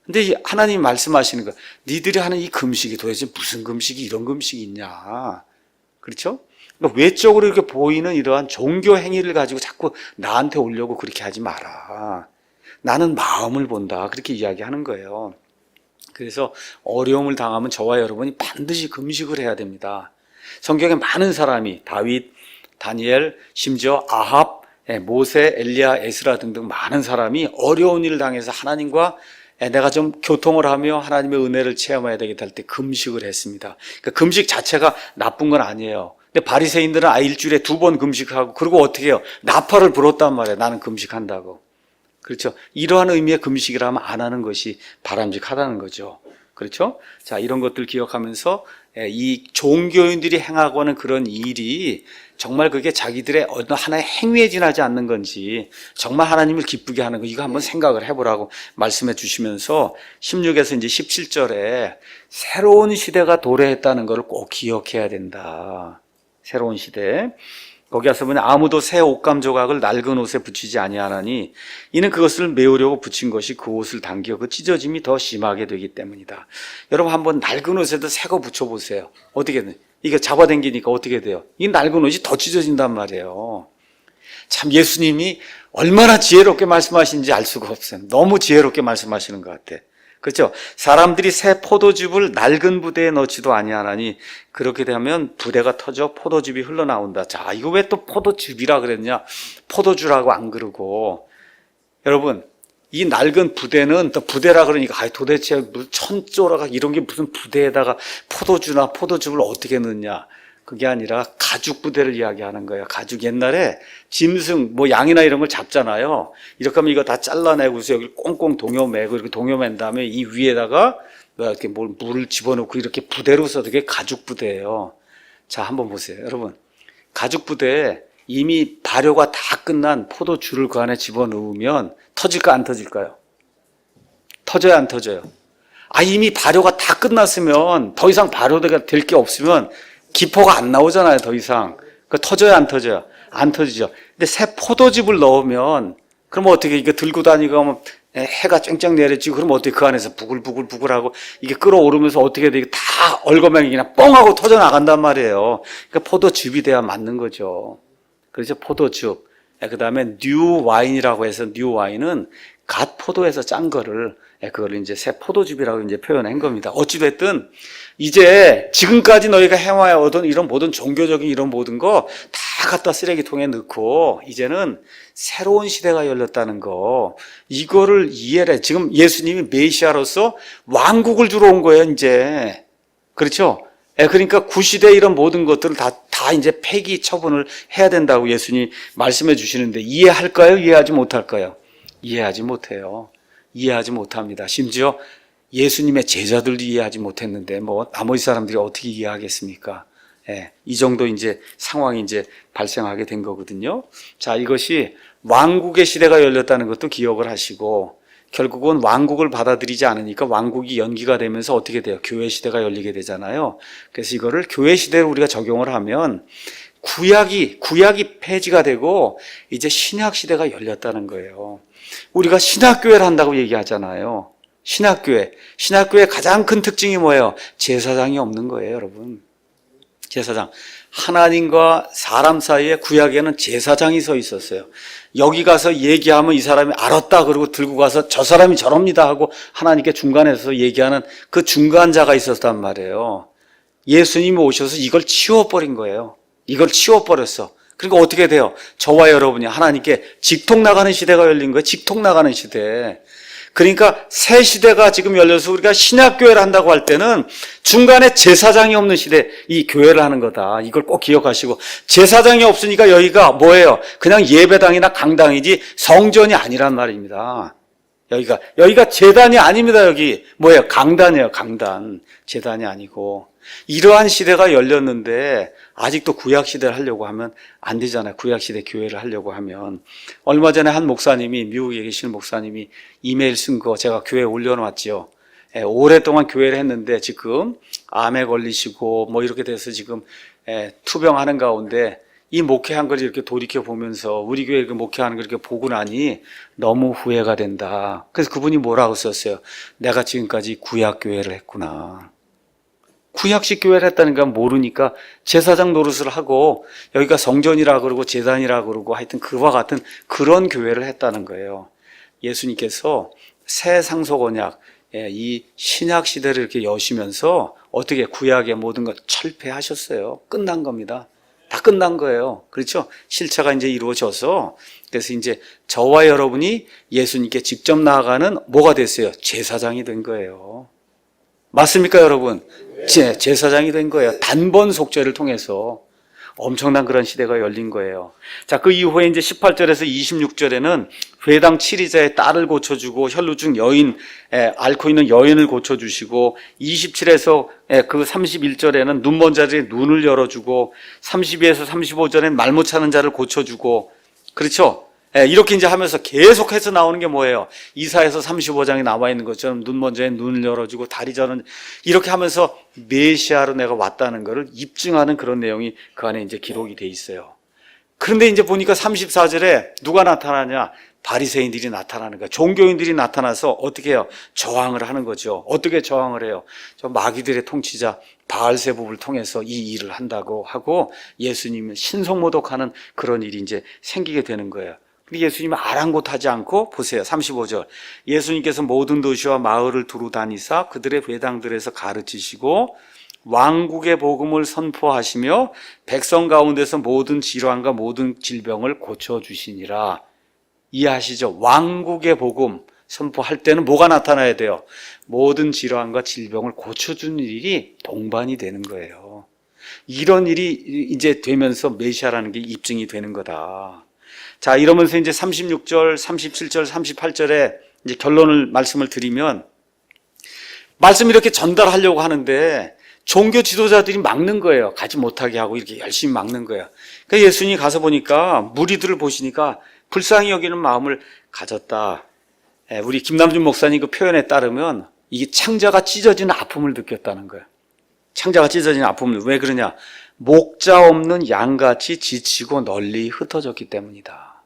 근데 하나님이 말씀하시는 거, 니들이 하는 이 금식이 도대체 무슨 금식이 이런 금식이 있냐. 그렇죠? 그러니까 외적으로 이렇게 보이는 이러한 종교 행위를 가지고 자꾸 나한테 오려고 그렇게 하지 마라. 나는 마음을 본다. 그렇게 이야기하는 거예요. 그래서 어려움을 당하면 저와 여러분이 반드시 금식을 해야 됩니다. 성경에 많은 사람이 다윗, 다니엘, 심지어 아합, 모세, 엘리야, 에스라 등등 많은 사람이 어려운 일을 당해서 하나님과 내가 좀 교통을 하며 하나님의 은혜를 체험해야 되겠다 할 때 금식을 했습니다. 그러니까 금식 자체가 나쁜 건 아니에요. 근데 바리새인들은 일주일에 2번 금식하고 그리고 어떻게 해요? 나팔을 불었단 말이에요. 나는 금식한다고. 그렇죠. 이러한 의미의 금식이라면 안 하는 것이 바람직하다는 거죠. 그렇죠? 자, 이런 것들 기억하면서 이 종교인들이 행하고 하는 그런 일이 정말 그게 자기들의 어느 하나의 행위에 지나지 않는 건지 정말 하나님을 기쁘게 하는 거 이거 한번 생각을 해보라고 말씀해 주시면서 16에서 이제 17절에 새로운 시대가 도래했다는 것을 꼭 기억해야 된다. 새로운 시대. 거기 가서 보면 아무도 새 옷감 조각을 낡은 옷에 붙이지 아니하나니 이는 그것을 메우려고 붙인 것이 그 옷을 당겨 그 찢어짐이 더 심하게 되기 때문이다. 여러분 한번 낡은 옷에도 새 거 붙여보세요. 어떻게 돼? 이게 잡아당기니까 어떻게 돼요? 이 낡은 옷이 더 찢어진단 말이에요. 참 예수님이 얼마나 지혜롭게 말씀하시는지 알 수가 없어요. 너무 지혜롭게 말씀하시는 것 같아. 그렇죠? 사람들이 새 포도즙을 낡은 부대에 넣지도 아니하나니 그렇게 되면 부대가 터져 포도즙이 흘러나온다. 자, 이거 왜 또 포도즙이라 그랬냐? 포도주라고 안 그러고. 여러분, 이 낡은 부대는 또 부대라 그러니까 도대체 무슨 천조라가 이런 게 무슨 부대에다가 포도주나 포도즙을 어떻게 넣냐? 그게 아니라 가죽 부대를 이야기하는 거예요. 가죽 옛날에 짐승, 뭐 양이나 이런 걸 잡잖아요. 이렇게 하면 이거 다 잘라내고서 여기 꽁꽁 동여매고 이렇게 동여맨 다음에 이 위에다가 이렇게 물을 집어넣고 이렇게 부대로 써도 그게 가죽 부대예요. 자, 한번 보세요. 여러분, 가죽 부대에 이미 발효가 다 끝난 포도주를 그 안에 집어넣으면 터질까 안 터질까요? 터져요, 안 터져요? 이미 발효가 다 끝났으면 더 이상 발효가 될 게 없으면 기포가 안 나오잖아요, 더 이상. 그 터져요, 안 터져요? 안 터지죠. 근데 새 포도즙을 넣으면, 그럼 어떻게 이거 들고 다니고 하면 해가 쨍쨍 내렸지. 그럼 어떻게 그 안에서 부글부글부글하고 이게 끓어오르면서 어떻게 돼? 이게 다 얼거맹이 그냥 뻥 하고 터져 나간단 말이에요. 그러니까 포도즙이 돼야 맞는 거죠. 그래서 포도즙. 그 다음에 뉴 와인이라고 해서 뉴 와인은 갓 포도에서 짠 거를 그걸 이제 새 포도즙이라고 이제 표현한 겁니다. 어찌됐든 이제 지금까지 너희가 해와오던 이런 모든 종교적인 이런 모든 거 다 갖다 쓰레기통에 넣고 이제는 새로운 시대가 열렸다는 거 이거를 이해를 해. 지금 예수님이 메시아로서 왕국을 주러 온 거예요, 이제. 그렇죠? 그러니까 구시대 이런 모든 것들을 다 이제 폐기 처분을 해야 된다고 예수님이 말씀해 주시는데 이해할까요? 이해하지 못할까요? 이해하지 못해요. 이해하지 못합니다. 심지어 예수님의 제자들도 이해하지 못했는데 뭐 나머지 사람들이 어떻게 이해하겠습니까? 이 정도 이제 상황이 이제 발생하게 된 거거든요. 자, 이것이 왕국의 시대가 열렸다는 것도 기억을 하시고 결국은 왕국을 받아들이지 않으니까 왕국이 연기가 되면서 어떻게 돼요? 교회 시대가 열리게 되잖아요. 그래서 이거를 교회 시대로 우리가 적용을 하면 구약이 폐지가 되고 이제 신약 시대가 열렸다는 거예요. 우리가 신학교회를 한다고 얘기하잖아요. 신학교회 가장 큰 특징이 뭐예요? 제사장이 없는 거예요, 여러분. 제사장. 하나님과 사람 사이에 구약에는 제사장이 서 있었어요. 여기 가서 얘기하면 이 사람이 알았다 그러고 들고 가서 저 사람이 저럽니다 하고 하나님께 중간에서 얘기하는 그 중간자가 있었단 말이에요. 예수님이 오셔서 이걸 치워버린 거예요. 이걸 치워버렸어. 그러니까 어떻게 돼요? 저와 여러분이 하나님께 직통 나가는 시대가 열린 거예요. 직통 나가는 시대. 그러니까 새 시대가 지금 열려서 우리가 신약교회를 한다고 할 때는 중간에 제사장이 없는 시대, 이 교회를 하는 거다. 이걸 꼭 기억하시고 제사장이 없으니까 여기가 뭐예요? 그냥 예배당이나 강당이지 성전이 아니란 말입니다. 여기가 제단이 아닙니다. 여기 뭐예요? 강단이에요. 강단. 제단이 아니고. 이러한 시대가 열렸는데 아직도 구약시대를 하려고 하면 안 되잖아요. 구약시대 교회를 하려고 하면. 얼마 전에 한 목사님이, 미국에 계시는 목사님이 이메일 쓴 거 제가 교회에 올려놨죠. 오랫동안 교회를 했는데 지금 암에 걸리시고 뭐 이렇게 돼서 지금 투병하는 가운데 이 목회한 걸 이렇게 돌이켜보면서 우리 교회 이렇게 목회하는 걸 이렇게 보고 나니 너무 후회가 된다. 그래서 그분이 뭐라고 썼어요? 내가 지금까지 구약교회를 했구나. 구약식 교회를 했다는 건 모르니까 제사장 노릇을 하고 여기가 성전이라 그러고 제단이라 그러고 하여튼 그와 같은 그런 교회를 했다는 거예요. 예수님께서 새 상속 언약, 이 신약 시대를 이렇게 여시면서 어떻게 구약의 모든 걸 철폐하셨어요. 끝난 겁니다. 다 끝난 거예요. 그렇죠? 실체가 이제 이루어져서 그래서 이제 저와 여러분이 예수님께 직접 나아가는 뭐가 됐어요? 제사장이 된 거예요. 맞습니까, 여러분? 제사장이 된 거예요. 단번 속죄를 통해서. 엄청난 그런 시대가 열린 거예요. 자, 그 이후에 이제 18절에서 26절에는 회당 치리자의 딸을 고쳐주고 혈루증 여인, 앓고 있는 여인을 고쳐주시고 27에서 그 31절에는 눈먼 자들의 눈을 열어주고 32에서 35절에는 말 못하는 자를 고쳐주고 그렇죠? 이렇게 이제 하면서 계속해서 나오는 게 뭐예요? 이사에서 35장에 나와 있는 것처럼 눈먼 자의 눈을 열어주고 다리 저는 이렇게 하면서 메시아로 내가 왔다는 것을 입증하는 그런 내용이 그 안에 이제 기록이 돼 있어요. 그런데 이제 보니까 34절에 누가 나타나냐? 바리새인들이 나타나는 거예요. 종교인들이 나타나서 어떻게 해요? 저항을 하는 거죠. 어떻게 저항을 해요? 저 마귀들의 통치자 바알세불을 통해서 이 일을 한다고 하고 예수님을 신성모독하는 그런 일이 이제 생기게 되는 거예요. 근데 예수님은 아랑곳하지 않고 보세요. 35절. 예수님께서 모든 도시와 마을을 두루 다니사 그들의 회당들에서 가르치시고 왕국의 복음을 선포하시며 백성 가운데서 모든 질환과 모든 질병을 고쳐주시니라. 이해하시죠? 왕국의 복음 선포할 때는 뭐가 나타나야 돼요? 모든 질환과 질병을 고쳐주는 일이 동반이 되는 거예요. 이런 일이 이제 되면서 메시아라는 게 입증이 되는 거다. 자, 이러면서 이제 36절, 37절, 38절에 이제 결론을 말씀을 드리면 말씀 이렇게 전달하려고 하는데 종교 지도자들이 막는 거예요. 가지 못하게 하고 이렇게 열심히 막는 거예요. 그러니까 예수님이 가서 보니까 무리들을 보시니까 불쌍히 여기는 마음을 가졌다. 우리 김남준 목사님 그 표현에 따르면 이게 창자가 찢어지는 아픔을 느꼈다는 거예요. 창자가 찢어지는 아픔을. 왜 그러냐? 목자 없는 양같이 지치고 널리 흩어졌기 때문이다.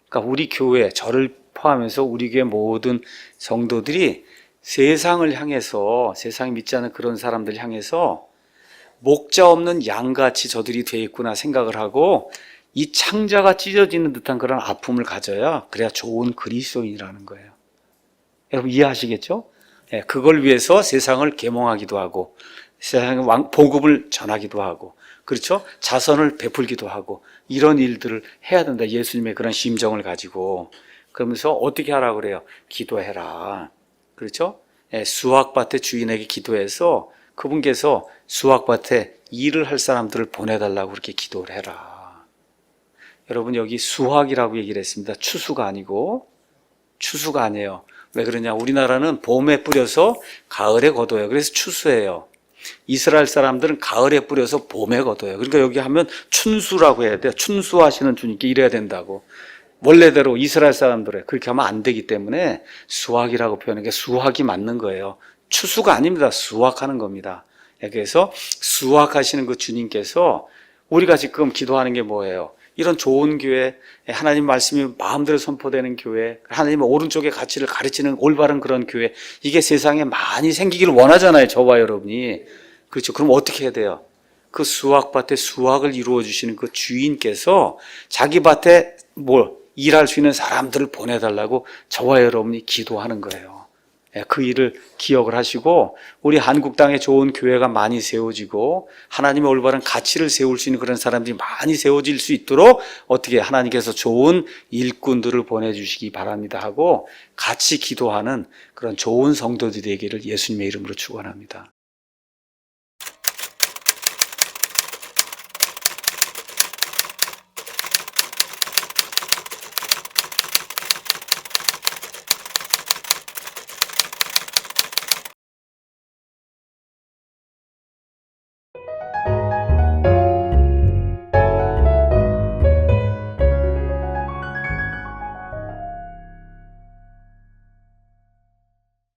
그러니까 우리 교회, 저를 포함해서 우리 교회 모든 성도들이 세상을 향해서, 세상이 믿지 않는 그런 사람들 향해서 목자 없는 양같이 저들이 되어 있구나 생각을 하고 이 창자가 찢어지는 듯한 그런 아픔을 가져야 그래야 좋은 그리스도인이라는 거예요. 여러분 이해하시겠죠? 그걸 위해서 세상을 계몽하기도 하고 세상에 복음을 전하기도 하고 그렇죠? 자선을 베풀기도 하고 이런 일들을 해야 된다. 예수님의 그런 심정을 가지고 그러면서 어떻게 하라고 그래요? 기도해라. 그렇죠? 수확밭의 주인에게 기도해서 그분께서 수확밭에 일을 할 사람들을 보내달라고 그렇게 기도를 해라. 여러분 여기 수확이라고 얘기를 했습니다. 추수가 아니고 추수가 아니에요. 왜 그러냐? 우리나라는 봄에 뿌려서 가을에 거둬요. 그래서 추수예요. 이스라엘 사람들은 가을에 뿌려서 봄에 거둬요. 그러니까 여기 하면 춘수라고 해야 돼요. 춘수하시는 주님께 이래야 된다고. 원래대로 이스라엘 사람들에 그렇게 하면 안 되기 때문에 수확이라고 표현하는 게 수확이 맞는 거예요. 추수가 아닙니다. 수확하는 겁니다. 그래서 수확하시는 그 주님께서 우리가 지금 기도하는 게 뭐예요? 이런 좋은 교회, 하나님 말씀이 마음대로 선포되는 교회, 하나님의 오른쪽의 가치를 가르치는 올바른 그런 교회, 이게 세상에 많이 생기기를 원하잖아요. 저와 여러분이. 그렇죠. 그럼 어떻게 해야 돼요? 그 수확밭에 수확을 이루어 주시는 그 주인께서 자기 밭에 일할 수 있는 사람들을 보내달라고 저와 여러분이 기도하는 거예요. 그 일을 기억을 하시고 우리 한국 땅에 좋은 교회가 많이 세워지고 하나님의 올바른 가치를 세울 수 있는 그런 사람들이 많이 세워질 수 있도록 어떻게 하나님께서 좋은 일꾼들을 보내주시기 바랍니다 하고 같이 기도하는 그런 좋은 성도들이 되기를 예수님의 이름으로 축원합니다.